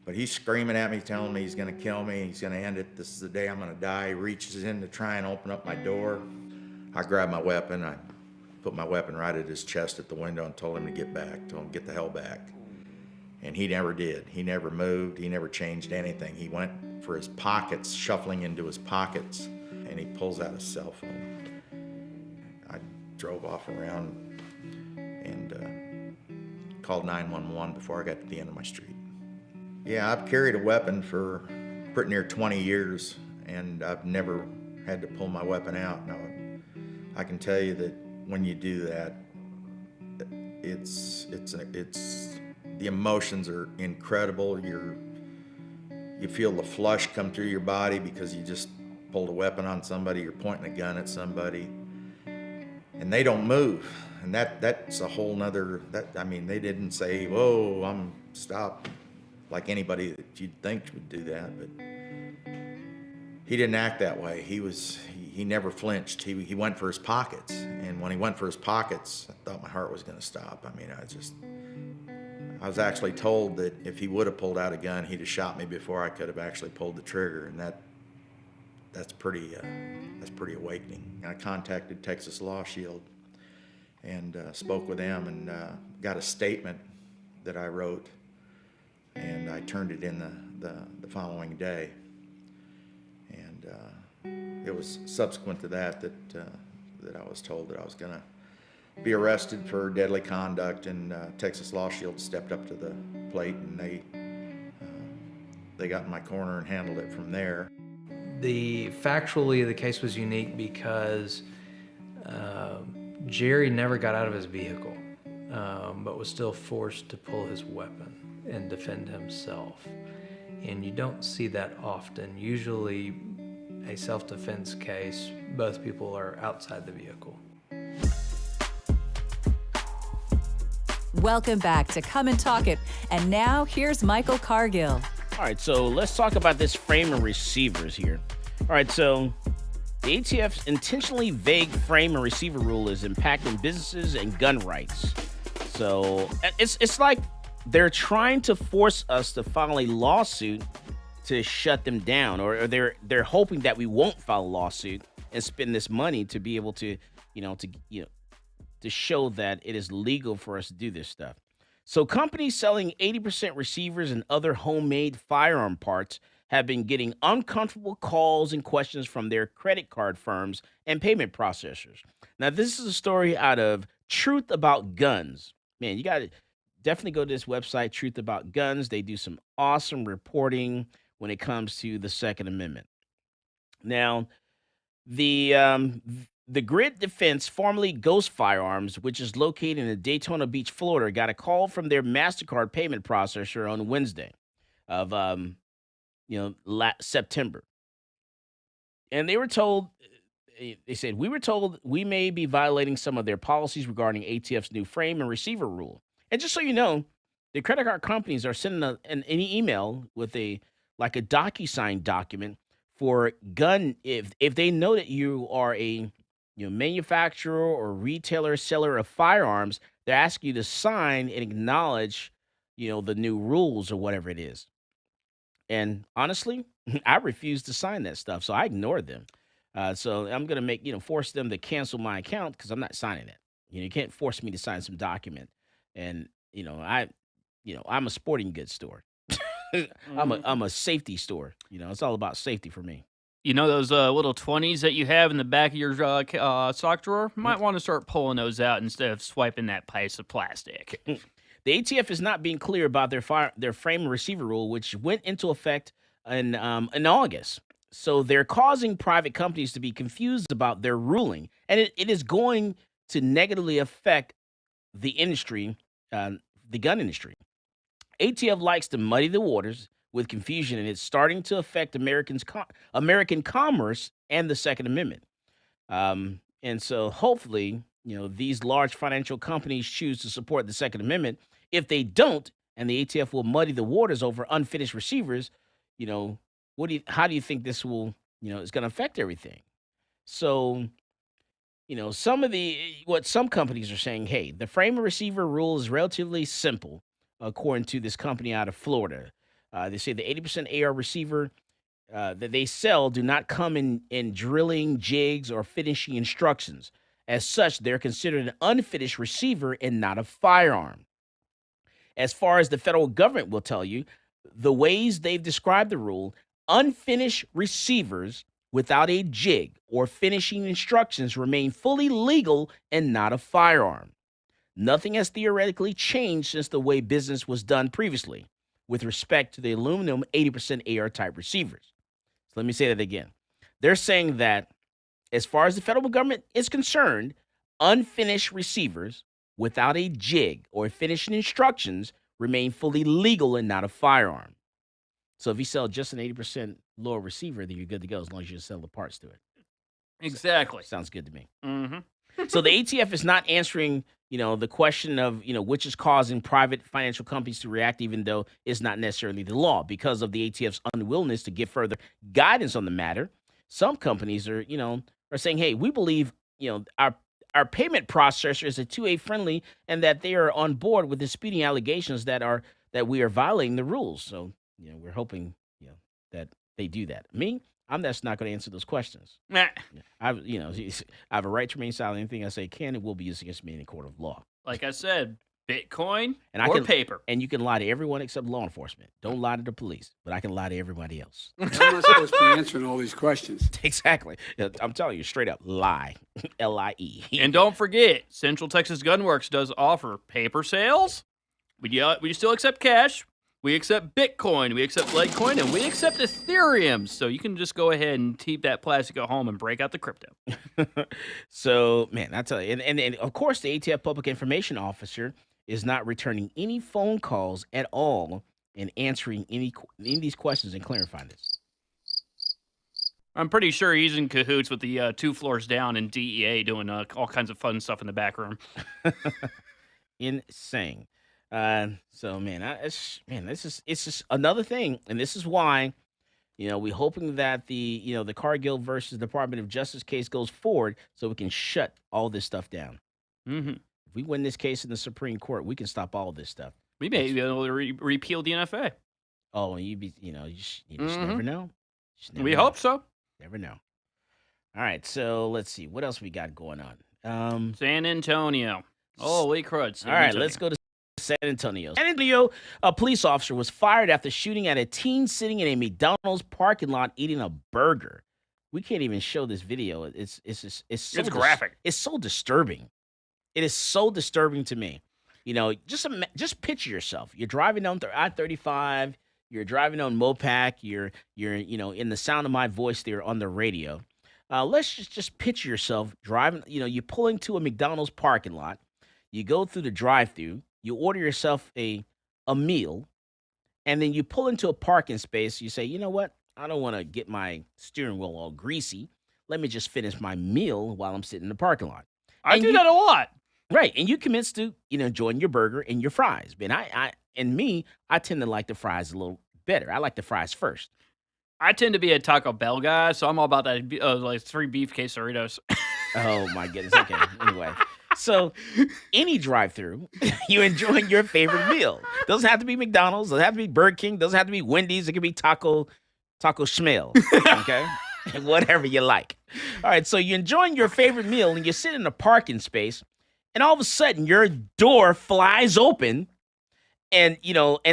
But he's screaming at me, telling me he's going to kill me. He's going to end it. This is the day I'm going to die. He reaches in to try and open up my door. I grabbed my weapon. I put my weapon right at his chest at the window and told him to get back, told him to get the hell back. And he never did. He never moved. He never changed anything. He went for his pockets, shuffling into his pockets, and he pulls out his cell phone. I drove off around and called 911 before I got to the end of my street. Yeah, I've carried a weapon for pretty near 20 years, and I've never had to pull my weapon out. Now, I can tell you that when you do that, it's the emotions are incredible. You feel the flush come through your body because you just pulled a weapon on somebody, you're pointing a gun at somebody, and they don't move. And that's a whole nother, they didn't say, "Whoa, stop," like anybody that you'd think would do that, but he didn't act that way. He never flinched. He went for his pockets, and when he went for his pockets, I thought my heart was going to stop. I was actually told that if he would have pulled out a gun, he'd have shot me before I could have actually pulled the trigger, and that's pretty awakening. I contacted Texas Law Shield and spoke with them and got a statement that I wrote, and I turned it in the following day. And it was subsequent to that I was told that I was going to be arrested for deadly conduct, and Texas Law Shield stepped up to the plate, and they got in my corner and handled it from there. Factually, the case was unique because Jerry never got out of his vehicle, but was still forced to pull his weapon and defend himself. And you don't see that often. Usually, a self-defense case, both people are outside the vehicle. Welcome back to Come and Talk It. And now here's Michael Cargill. All right, so let's talk about this frame and receivers here. All right, so the ATF's intentionally vague frame and receiver rule is impacting businesses and gun rights. So it's like they're trying to force us to file a lawsuit to shut them down, or they're hoping that we won't file a lawsuit and spend this money to be able to to show that it is legal for us to do this stuff. So companies selling 80% receivers and other homemade firearm parts have been getting uncomfortable calls and questions from their credit card firms and payment processors. Now, this is a story out of Truth About Guns. Man, you got to definitely go to this website, Truth About Guns. They do some awesome reporting when it comes to the Second Amendment. Now, the Grid Defense, formerly Ghost Firearms, which is located in Daytona Beach, Florida, got a call from their MasterCard payment processor on Wednesday of September. And they were told, we were told we may be violating some of their policies regarding ATF's new frame and receiver rule. And just so you know, the credit card companies are sending an email with a DocuSign document for gun, if they know that you are a manufacturer or retailer, seller of firearms, they're asking you to sign and acknowledge, the new rules or whatever it is. And honestly, I refuse to sign that stuff, so I ignored them. So I'm going to force them to cancel my account because I'm not signing it. You can't force me to sign some document. And, I'm a sporting goods store. I'm a safety store. It's all about safety for me. You know those little 20s that you have in the back of your sock drawer? Might want to start pulling those out instead of swiping that piece of plastic. The ATF is not being clear about their frame and receiver rule, which went into effect in August. So they're causing private companies to be confused about their ruling, and it is going to negatively affect the industry, the gun industry. ATF likes to muddy the waters with confusion, and it's starting to affect American commerce and the Second Amendment. And so hopefully, these large financial companies choose to support the Second Amendment. If they don't, and the ATF will muddy the waters over unfinished receivers, how do you think this will, is going to affect everything? So, what some companies are saying, hey, the frame and receiver rule is relatively simple, according to this company out of Florida. They say the 80% AR receiver that they sell do not come in drilling, jigs, or finishing instructions. As such, they're considered an unfinished receiver and not a firearm. As far as the federal government will tell you, the ways they've described the rule, unfinished receivers without a jig or finishing instructions remain fully legal and not a firearm. Nothing has theoretically changed since the way business was done previously with respect to the aluminum 80% AR type receivers. So let me say that again. They're saying that as far as the federal government is concerned, unfinished receivers without a jig or finishing instructions remain fully legal and not a firearm. So if you sell just an 80% lower receiver, then you're good to go as long as you sell the parts to it. Exactly. Sounds good to me. Mm-hmm. So the ATF is not answering, the question of, which is causing private financial companies to react, even though it's not necessarily the law, because of the ATF's unwillingness to give further guidance on the matter. Some companies are saying, hey, we believe, our payment processor is a 2A friendly and that they are on board with disputing allegations that we are violating the rules. So, we're hoping, that they do that. I'm just not going to answer those questions. Nah. I have a right to remain silent. Anything I say can and will be used against me in a court of law. Like I said, Bitcoin and paper. And you can lie to everyone except law enforcement. Don't lie to the police, but I can lie to everybody else. I'm not supposed to be answering all these questions. Exactly. I'm telling you, straight up, lie. L-I-E. And don't forget, Central Texas Gunworks does offer paper sales. We still accept cash. We accept Bitcoin, we accept Litecoin, and we accept Ethereum. So you can just go ahead and keep that plastic at home and break out the crypto. So, man, I tell you, and of course, the ATF Public Information Officer is not returning any phone calls at all and answering any of these questions and clarifying this. I'm pretty sure he's in cahoots with the 2 floors down in DEA doing all kinds of fun stuff in the back room. Insane. So it's just another thing, and this is why, we're hoping that the Cargill versus Department of Justice case goes forward so we can shut all this stuff down. Mm-hmm. If we win this case in the Supreme Court, we can stop all this stuff. We may be able to repeal the NFA. Oh, and you just never know. We hope so. Never know. All right, so let's see what else we got going on. San Antonio. Holy crud! All right, let's go to San Antonio. San Antonio, a police officer was fired after shooting at a teen sitting in a McDonald's parking lot eating a burger. We can't even show this video. It's graphic. It's so disturbing. It is so disturbing to me. Just picture yourself. You're driving on I-35. You're driving on Mopac. You're in the sound of my voice there on the radio. Let's just picture yourself driving. You pull into a McDonald's parking lot. You go through the drive-thru. You order yourself a meal, and then you pull into a parking space. You say, you know what? I don't want to get my steering wheel all greasy. Let me just finish my meal while I'm sitting in the parking lot. I do that a lot. Right, and you commence to, enjoying your burger and your fries. But I tend to like the fries a little better. I like the fries first. I tend to be a Taco Bell guy, so I'm all about that, like 3 beef quesadillas. Oh, my goodness. Okay, anyway. So, any drive-thru, you enjoying your favorite meal. Doesn't have to be McDonald's. Doesn't have to be Burger King. Doesn't have to be Wendy's. It can be Taco Schmel. Okay, whatever you like. All right. So you're enjoying your favorite meal, and you sit in a parking space, and all of a sudden your door flies open, and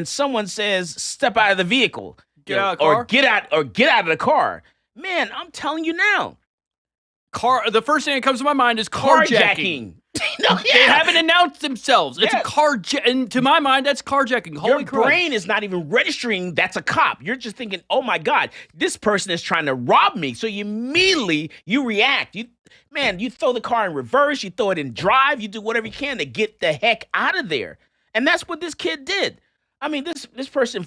someone says, "Step out of the vehicle." Get out of the car. Or get out of the car. Man, I'm telling you now. The first thing that comes to my mind is carjacking. No, They haven't announced themselves. It's a and to my mind, that's carjacking. Holy Your crap. brain is not even registering that's a cop. You're just thinking, oh my God, this person is trying to rob me. So you immediately, you react. You throw the car in reverse, you throw it in drive, you do whatever you can to get the heck out of there. And that's what this kid did. I mean, this person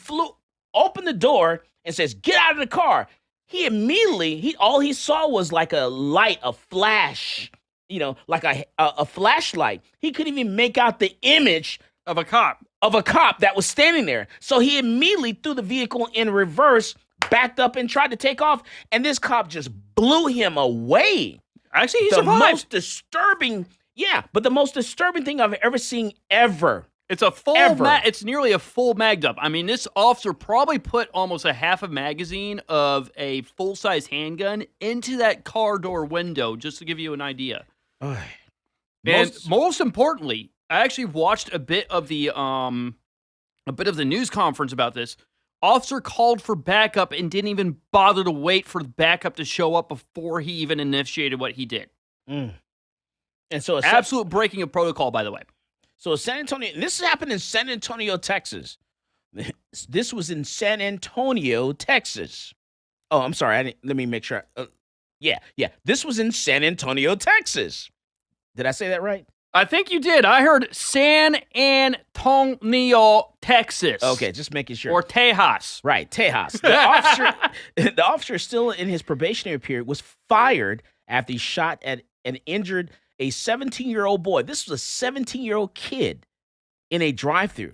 opened the door and says, get out of the car. He immediately, all he saw was like a light, a flash, like a flashlight. He couldn't even make out the image of a cop that was standing there. So he immediately threw the vehicle in reverse, backed up and tried to take off. And this cop just blew him away. Actually, he survived. The most disturbing thing I've ever seen ever. It's it's nearly a full magged up. I mean, this officer probably put almost a half a magazine of a full-size handgun into that car door window, just to give you an idea. And most importantly, I actually watched a bit of the news conference about this. Officer called for backup and didn't even bother to wait for the backup to show up before he even initiated what he did. And so absolute breaking of protocol, by the way. So San Antonio, this happened in San Antonio, Texas. This was in San Antonio, Texas. Oh, I'm sorry. Let me make sure. Yeah. This was in San Antonio, Texas. Did I say that right? I think you did. I heard San Antonio, Texas. Okay, just making sure. Or Tejas. Right, Tejas. The officer, still in his probationary period, was fired after he shot at and injured a 17-year-old boy. This was a 17-year-old kid in a drive-thru.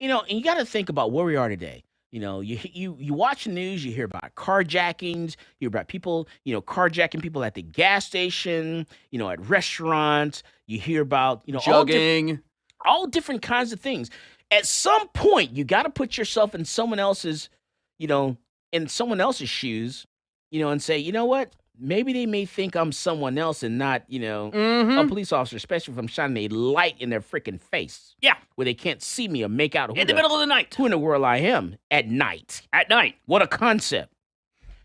And you got to think about where we are today. You watch the news, you hear about carjackings, you hear about people, carjacking people at the gas station, at restaurants. You hear about, jogging, all different kinds of things. At some point, you got to put yourself in someone else's, shoes, and say, you know what? Maybe they may think I'm someone else and not, a police officer, especially if I'm shining a light in their freaking face. Yeah. Where they can't see me or make out in the middle of the night. Who in the world I am at night. At night. What a concept.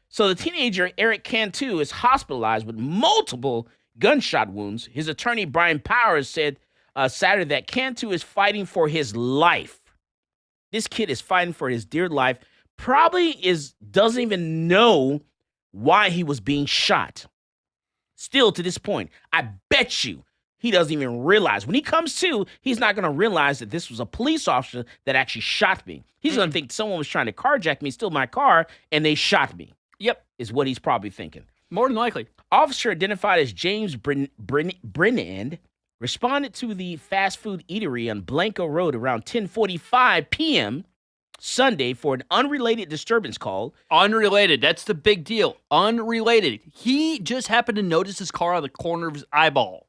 So the teenager, Eric Cantu, is hospitalized with multiple gunshot wounds. His attorney, Brian Powers, said Saturday that Cantu is fighting for his life. This kid is fighting for his dear life. Probably doesn't even know why he was being shot. Still to this point, I bet you he doesn't even realize. When he comes to, he's not going to realize that this was a police officer that actually shot me. He's going to think someone was trying to carjack me, steal my car, and they shot me. Yep. Is what he's probably thinking. More than likely. Officer identified as James Brennan responded to the fast food eatery on Blanco Road around 10:45 p.m. Sunday for an unrelated disturbance call. Unrelated. That's the big deal. Unrelated. He just happened to notice his car out of the corner of his eyeball.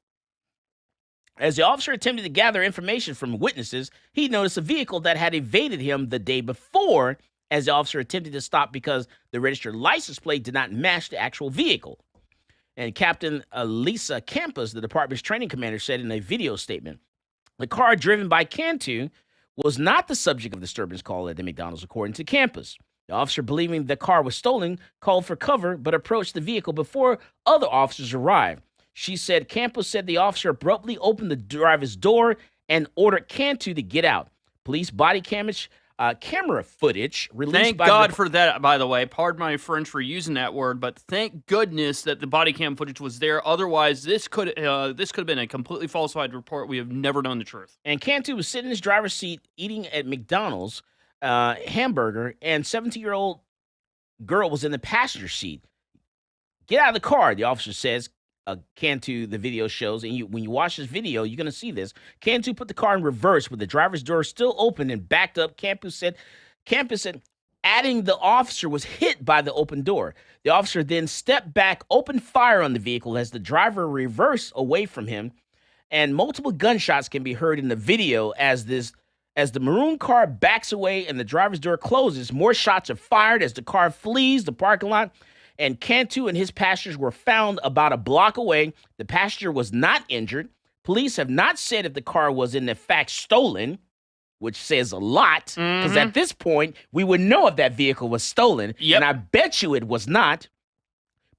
As the officer attempted to gather information from witnesses, he noticed a vehicle that had evaded him the day before as the officer attempted to stop because the registered license plate did not match the actual vehicle. And Captain Lisa Campos, the department's training commander, said in a video statement, the car driven by Cantu was not the subject of the disturbance call at the McDonald's, according to Campos. The officer, believing the car was stolen, called for cover but approached the vehicle before other officers arrived. She said Campos said the officer abruptly opened the driver's door and ordered Cantu to get out. Police body camera footage released Thank God for that, by the way. Pardon my French for using that word, but thank goodness that the body cam footage was there. Otherwise, this could have been a completely falsified report. We have never known the truth. And Cantu was sitting in his driver's seat eating at McDonald's hamburger, and 17-year-old girl was in the passenger seat. Get out of the car, the officer says. Cantu, the video shows, and when you watch this video, you're going to see this. Cantu put the car in reverse with the driver's door still open and backed up. Campus said, adding the officer was hit by the open door. The officer then stepped back, opened fire on the vehicle as the driver reversed away from him, and multiple gunshots can be heard in the video as the maroon car backs away and the driver's door closes. More shots are fired as the car flees the parking lot. And Cantu and his passengers were found about a block away. The passenger was not injured. Police have not said if the car was in fact stolen, which says a lot, because at this point, we would know if that vehicle was stolen. Yep. And I bet you it was not.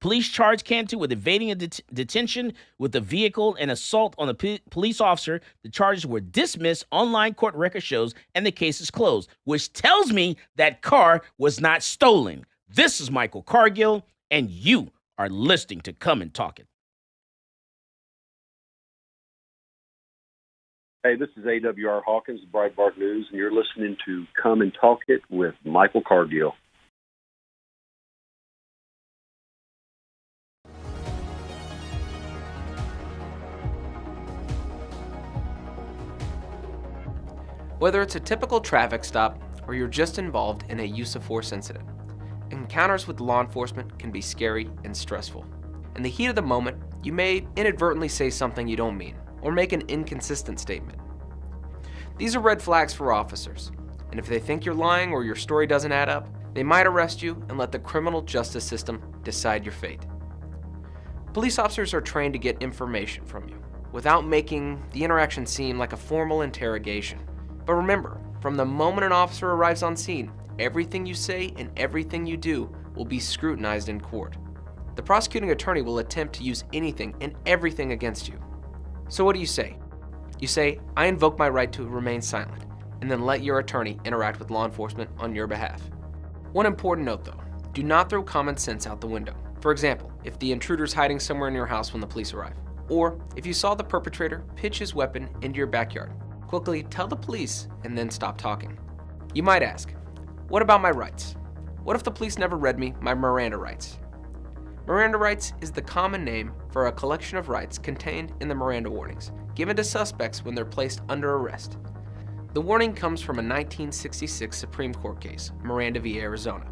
Police charged Cantu with evading a detention with a vehicle and assault on a police officer. The charges were dismissed. Online court record shows, and the case is closed, which tells me that car was not stolen. This is Michael Cargill, and you are listening to Come and Talk It. Hey, this is AWR Hawkins, Breitbart News, and you're listening to Come and Talk It with Michael Cargill. Whether it's a typical traffic stop or you're just involved in a use of force incident, encounters with law enforcement can be scary and stressful. In the heat of the moment, you may inadvertently say something you don't mean or make an inconsistent statement. These are red flags for officers, and if they think you're lying or your story doesn't add up, they might arrest you and let the criminal justice system decide your fate. Police officers are trained to get information from you without making the interaction seem like a formal interrogation. But remember, from the moment an officer arrives on scene, everything you say and everything you do will be scrutinized in court. The prosecuting attorney will attempt to use anything and everything against you. So what do you say? You say, I invoke my right to remain silent, and then let your attorney interact with law enforcement on your behalf. One important note though, do not throw common sense out the window. For example, if the intruder's hiding somewhere in your house when the police arrive, or if you saw the perpetrator pitch his weapon into your backyard, quickly tell the police and then stop talking. You might ask, what about my rights? What if the police never read me my Miranda rights? Miranda rights is the common name for a collection of rights contained in the Miranda warnings, given to suspects when they're placed under arrest. The warning comes from a 1966 Supreme Court case, Miranda v. Arizona.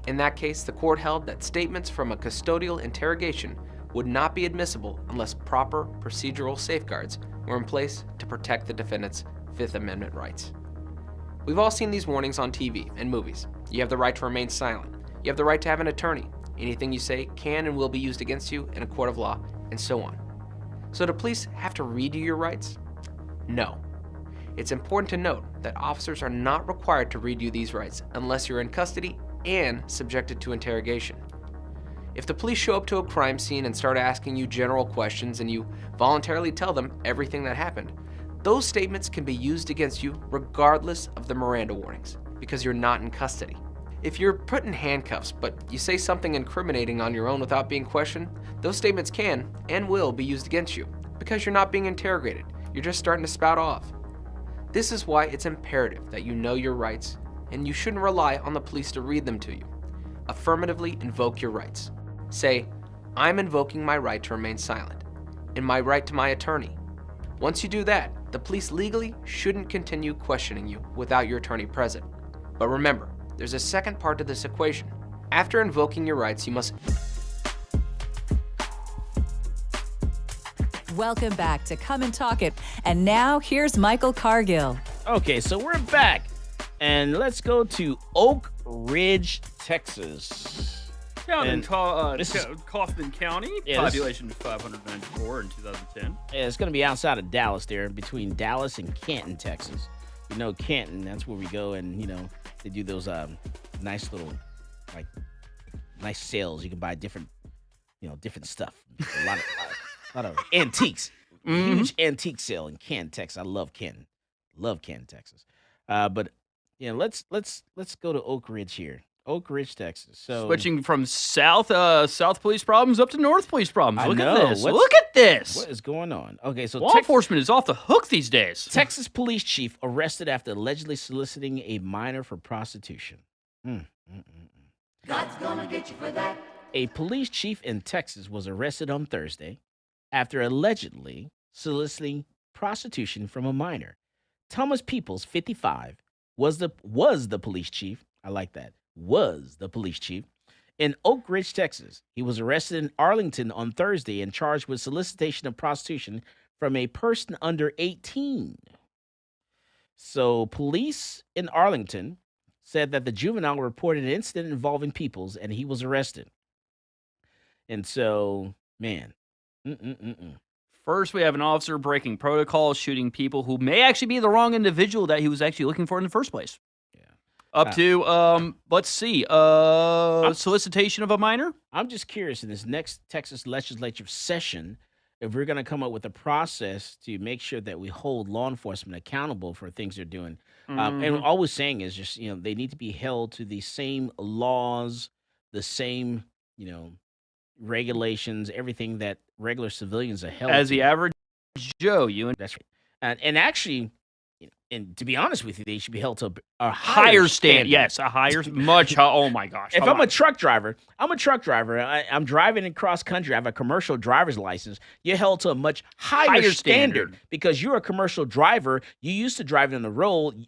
In that case, the court held that statements from a custodial interrogation would not be admissible unless proper procedural safeguards were in place to protect the defendant's Fifth Amendment rights. We've all seen these warnings on TV and movies. You have the right to remain silent. You have the right to have an attorney. Anything you say can and will be used against you in a court of law, and so on. So do police have to read you your rights? No. It's important to note that officers are not required to read you these rights unless you're in custody and subjected to interrogation. If the police show up to a crime scene and start asking you general questions and you voluntarily tell them everything that happened, those statements can be used against you regardless of the Miranda warnings because you're not in custody. If you're put in handcuffs, but you say something incriminating on your own without being questioned, those statements can and will be used against you because you're not being interrogated. You're just starting to spout off. This is why it's imperative that you know your rights, and you shouldn't rely on the police to read them to you. Affirmatively invoke your rights. Say, I'm invoking my right to remain silent, and my right to my attorney. Once you do that, the police legally shouldn't continue questioning you without your attorney present. But remember, there's a second part to this equation. After invoking your rights, you must... Welcome back to Come and Talk It. And now, here's Michael Cargill. Okay, so we're back. And let's go to Oak Ridge, Texas. Down in this is- Kaufman County, Yeah, this- population 594 in 2010. Yeah, it's going to be outside of Dallas there, between Dallas and Canton, Texas. You know Canton, that's where we go, and, you know, they do those nice little, like, nice sales. You can buy different, you know, different stuff. A lot of antiques. Huge antique sale in Canton, Texas. I love Canton. Love Canton, Texas. But, you know, let's go to Oak Ridge here. Oak Ridge, Texas. So Switching from south police problems up to north police problems. Look know. at this. Look at this. What is going on? Okay, so Law enforcement is off the hook these days. Texas police chief arrested after allegedly soliciting a minor for prostitution. God's gonna get you for that. A police chief in Texas was arrested on Thursday after allegedly soliciting prostitution from a minor. Thomas Peoples, 55, was the police chief. I like that. Was the police chief in Oak Ridge, Texas. He was arrested in Arlington on Thursday and charged with solicitation of prostitution from a person under 18. So police in Arlington said that the juvenile reported an incident involving Peoples and he was arrested. And so, man, First, we have an officer breaking protocol, shooting people who may actually be the wrong individual that he was actually looking for in the first place. Up to, let's see, solicitation of a minor? I'm just curious, in this next Texas legislative session, if we're going to come up with a process to make sure that we hold law enforcement accountable for things they're doing. And all we're saying is just, they need to be held to the same laws, the same, regulations, everything that regular civilians are held As to. the average Joe, That's right. And actually, and to be honest with you, they should be held to a higher standard. Yes, a higher, oh my gosh. If I'm a truck driver, I'm driving across country, I have a commercial driver's license, you're held to a much higher standard because you're a commercial driver. You used to drive on the road.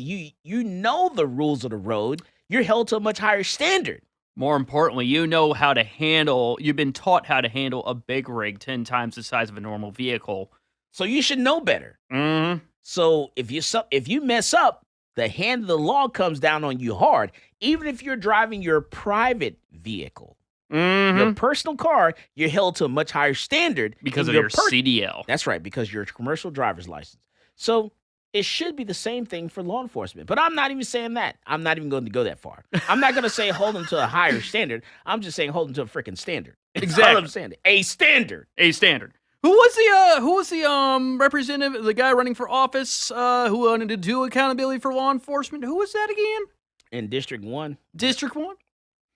You know the rules of the road. You're held to a much higher standard. More importantly, you've been taught how to handle a big rig 10 times the size of a normal vehicle. So you should know better. Mm-hmm. So if you mess up, the hand of the law comes down on you hard. Even if you're driving your private vehicle, your personal car, you're held to a much higher standard because of your CDL. That's right, because you're a commercial driver's license. So it should be the same thing for law enforcement. But I'm not even saying that. I'm not even going to go that far. I'm not going to say hold them to a higher standard. I'm just saying hold them to a freaking standard. Exactly. That's all I'm saying. A standard. A standard. Who was the representative, the guy running for office, who wanted to do accountability for law enforcement? Who was that again? In District 1. District 1?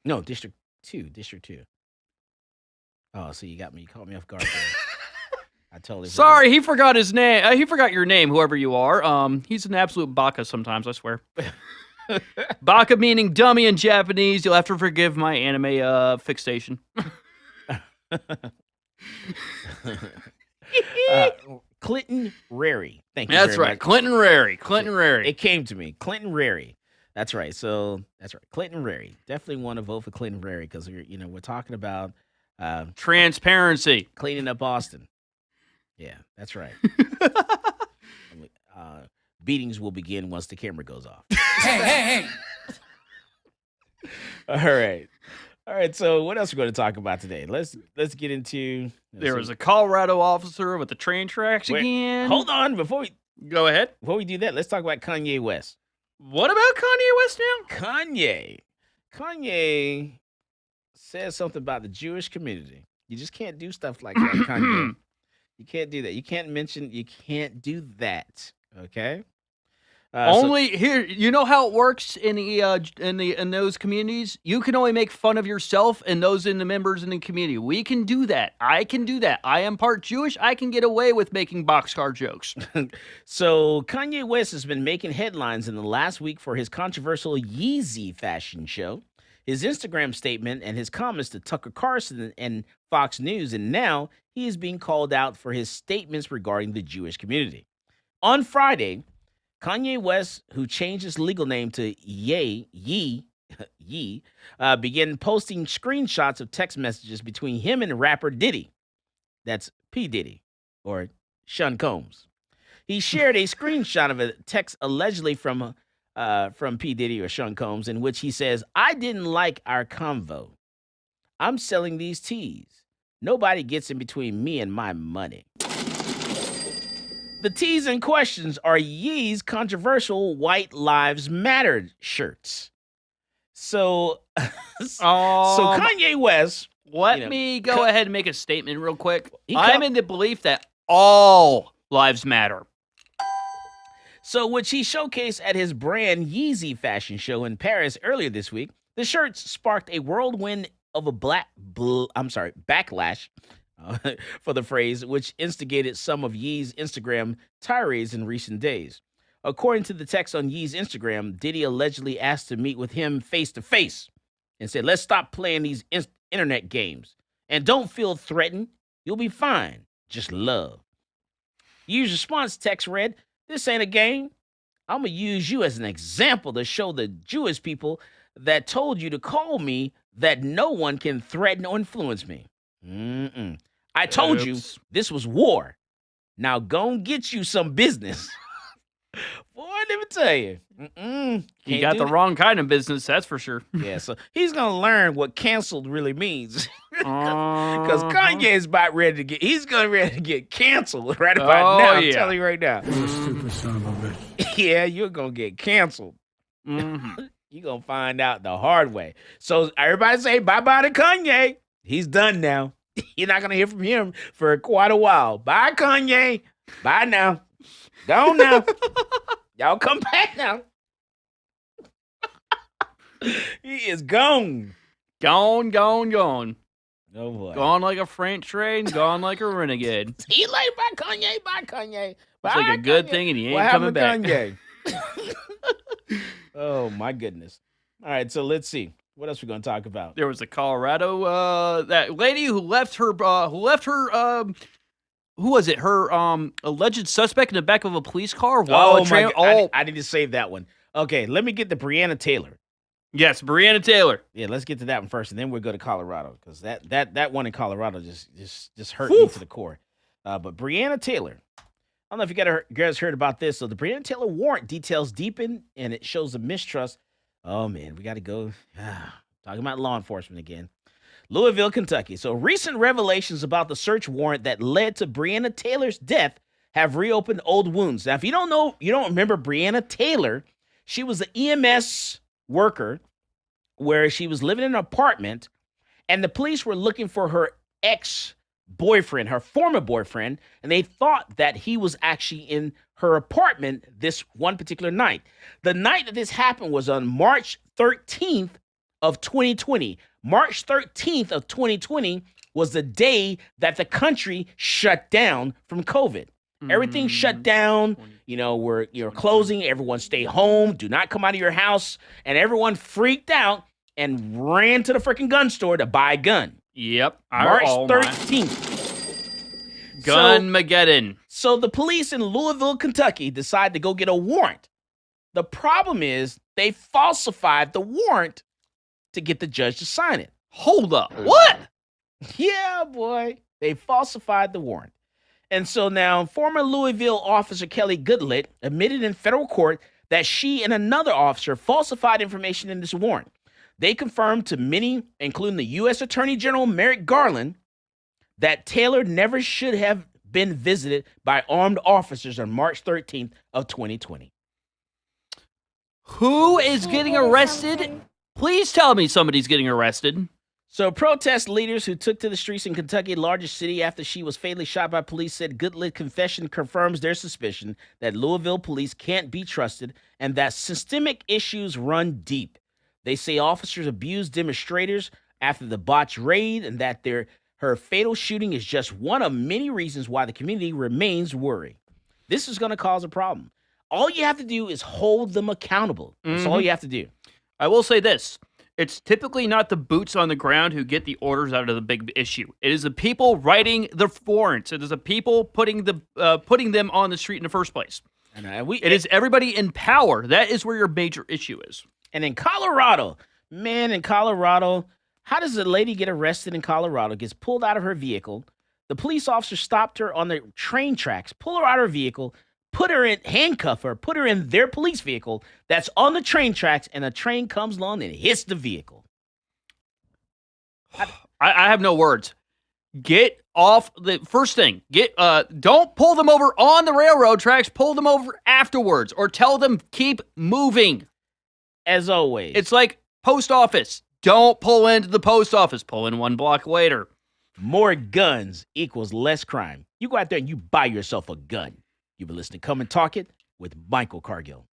No, District 2. District 2. Oh, so you got me. You caught me off guard there. I totally forgot. Sorry, he forgot his name. He forgot your name, whoever you are. He's an absolute baka sometimes, I swear. Baka meaning dummy in Japanese. You'll have to forgive my anime fixation. Clinton Rary. Thank you. That's very right. much. Clinton Rary. Clinton Rary. It came to me. Clinton Rary. That's right. So that's right. Clinton Rary. Definitely want to vote for Clinton Rary because we're talking about transparency, cleaning up Austin. Yeah, that's right. Beatings will begin once the camera goes off. Hey. All right. So what else are we going to talk about today? Let's get into. There was a Colorado officer with the train tracks again. Hold on, before we go ahead. Before we do that, let's talk about Kanye West. What about Kanye West now? Kanye says something about the Jewish community. You just can't do stuff like that, Kanye. You can't do that. You can't do that. Okay. Here, you know how it works in those communities. You can only make fun of yourself and those in the members in the community. We can do that. I can do that. I am part Jewish. I can get away with making boxcar jokes. So Kanye West has been making headlines in the last week for his controversial Yeezy fashion show, his Instagram statement, and his comments to Tucker Carlson and Fox News. And now he is being called out for his statements regarding the Jewish community. On Friday, Kanye West, who changed his legal name to Ye, began posting screenshots of text messages between him and rapper Diddy. That's P. Diddy, or Sean Combs. He shared a screenshot of a text allegedly from P. Diddy or Sean Combs, in which he says, "I didn't like our convo. I'm selling these tees. Nobody gets in between me and my money." The tees in questions are Yee's controversial White Lives Matter shirts. So Kanye West. Let me go ahead and make a statement real quick. I'm in the belief that all lives matter. So, which he showcased at his brand Yeezy fashion show in Paris earlier this week, the shirts sparked a whirlwind of a backlash for the phrase, which instigated some of Yee's Instagram tirades in recent days. According to the text on Yee's Instagram, Diddy allegedly asked to meet with him face to face and said, "Let's stop playing these internet games. And don't feel threatened. You'll be fine. Just love." Yee's response text read, "This ain't a game. I'm going to use you as an example to show the Jewish people that told you to call me that no one can threaten or influence me. I told you this was war. Now go and get you some business." Boy, let me tell you. He got the wrong kind of business, that's for sure. Yeah, so he's going to learn what canceled really means. Because Kanye is about ready to get canceled right about now. I'm telling you right now. You're a stupid son of a bitch. Yeah, you're going to get canceled. Mm-hmm. You're going to find out the hard way. So everybody say bye-bye to Kanye. He's done now. You're not going to hear from him for quite a while. Bye, Kanye. Bye now. Go now. Y'all come back now. He is gone. Gone. Oh, boy. Gone like a freight train, gone like a renegade. See you later. Bye, Kanye. Bye, Kanye. Bye, It's like a good Kanye. thing, and he ain't What happened coming to back. Kanye? Oh, my goodness. All right, so let's see. What else we going to talk about? There was the Colorado, that lady who left her, who was it? Her alleged suspect in the back of a police car while Oh, a train. I need to save that one. Okay, let me get the Breonna Taylor. Yes, Breonna Taylor. Yeah, let's get to that one first, and then we'll go to Colorado, because that one in Colorado just hurt me to the core. But Breonna Taylor, I don't know if you guys heard about this. So the Breonna Taylor warrant details deepen, and it shows the mistrust. Oh, man, we got to go. Talking about law enforcement again. Louisville, Kentucky. So recent revelations about the search warrant that led to Breonna Taylor's death have reopened old wounds. Now, if you don't know, you don't remember Breonna Taylor, she was an EMS worker where she was living in an apartment, and the police were looking for her ex-boyfriend, her former boyfriend, and they thought that he was actually in her apartment this one particular night. The night that this happened was on March 13th of 2020. March 13th of 2020 was the day that the country shut down from COVID. Everything shut down. You know, you're closing. Everyone stay home. Do not come out of your house. And everyone freaked out and ran to the freaking gun store to buy a gun. Yep. March 13th. Gunmageddon. So the police in Louisville, Kentucky decide to go get a warrant. The problem is they falsified the warrant to get the judge to sign it. Hold up. What? Yeah, boy. They falsified the warrant. And so now former Louisville officer Kelly Goodlett admitted in federal court that she and another officer falsified information in this warrant. They confirmed to many, including the U.S. Attorney General Merrick Garland, that Taylor never should have been visited by armed officers on March 13th of 2020. Who is getting arrested? Please tell me somebody's getting arrested. So protest leaders who took to the streets in Kentucky, largest city after she was fatally shot by police, said Goodlett's confession confirms their suspicion that Louisville police can't be trusted and that systemic issues run deep. They say officers abused demonstrators after the botched raid and that her fatal shooting is just one of many reasons why the community remains worried. This is going to cause a problem. All you have to do is hold them accountable. That's all you have to do. I will say this. It's typically not the boots on the ground who get the orders out of the big issue. It is the people writing the warrants. It is the people putting them on the street in the first place. It is everybody in power. That is where your major issue is. And in Colorado, how does a lady get arrested in Colorado, gets pulled out of her vehicle? The police officer stopped her on the train tracks, pull her out of her vehicle, handcuff her, put her in their police vehicle that's on the train tracks, and a train comes along and hits the vehicle. I have no words. Get off the first thing. Don't pull them over on the railroad tracks. Pull them over afterwards, or tell them keep moving. As always, it's like post office. Don't pull into the post office. Pull in 1 block later. More guns equals less crime. You go out there and you buy yourself a gun. You've been listening to Come and Talk It with Michael Cargill.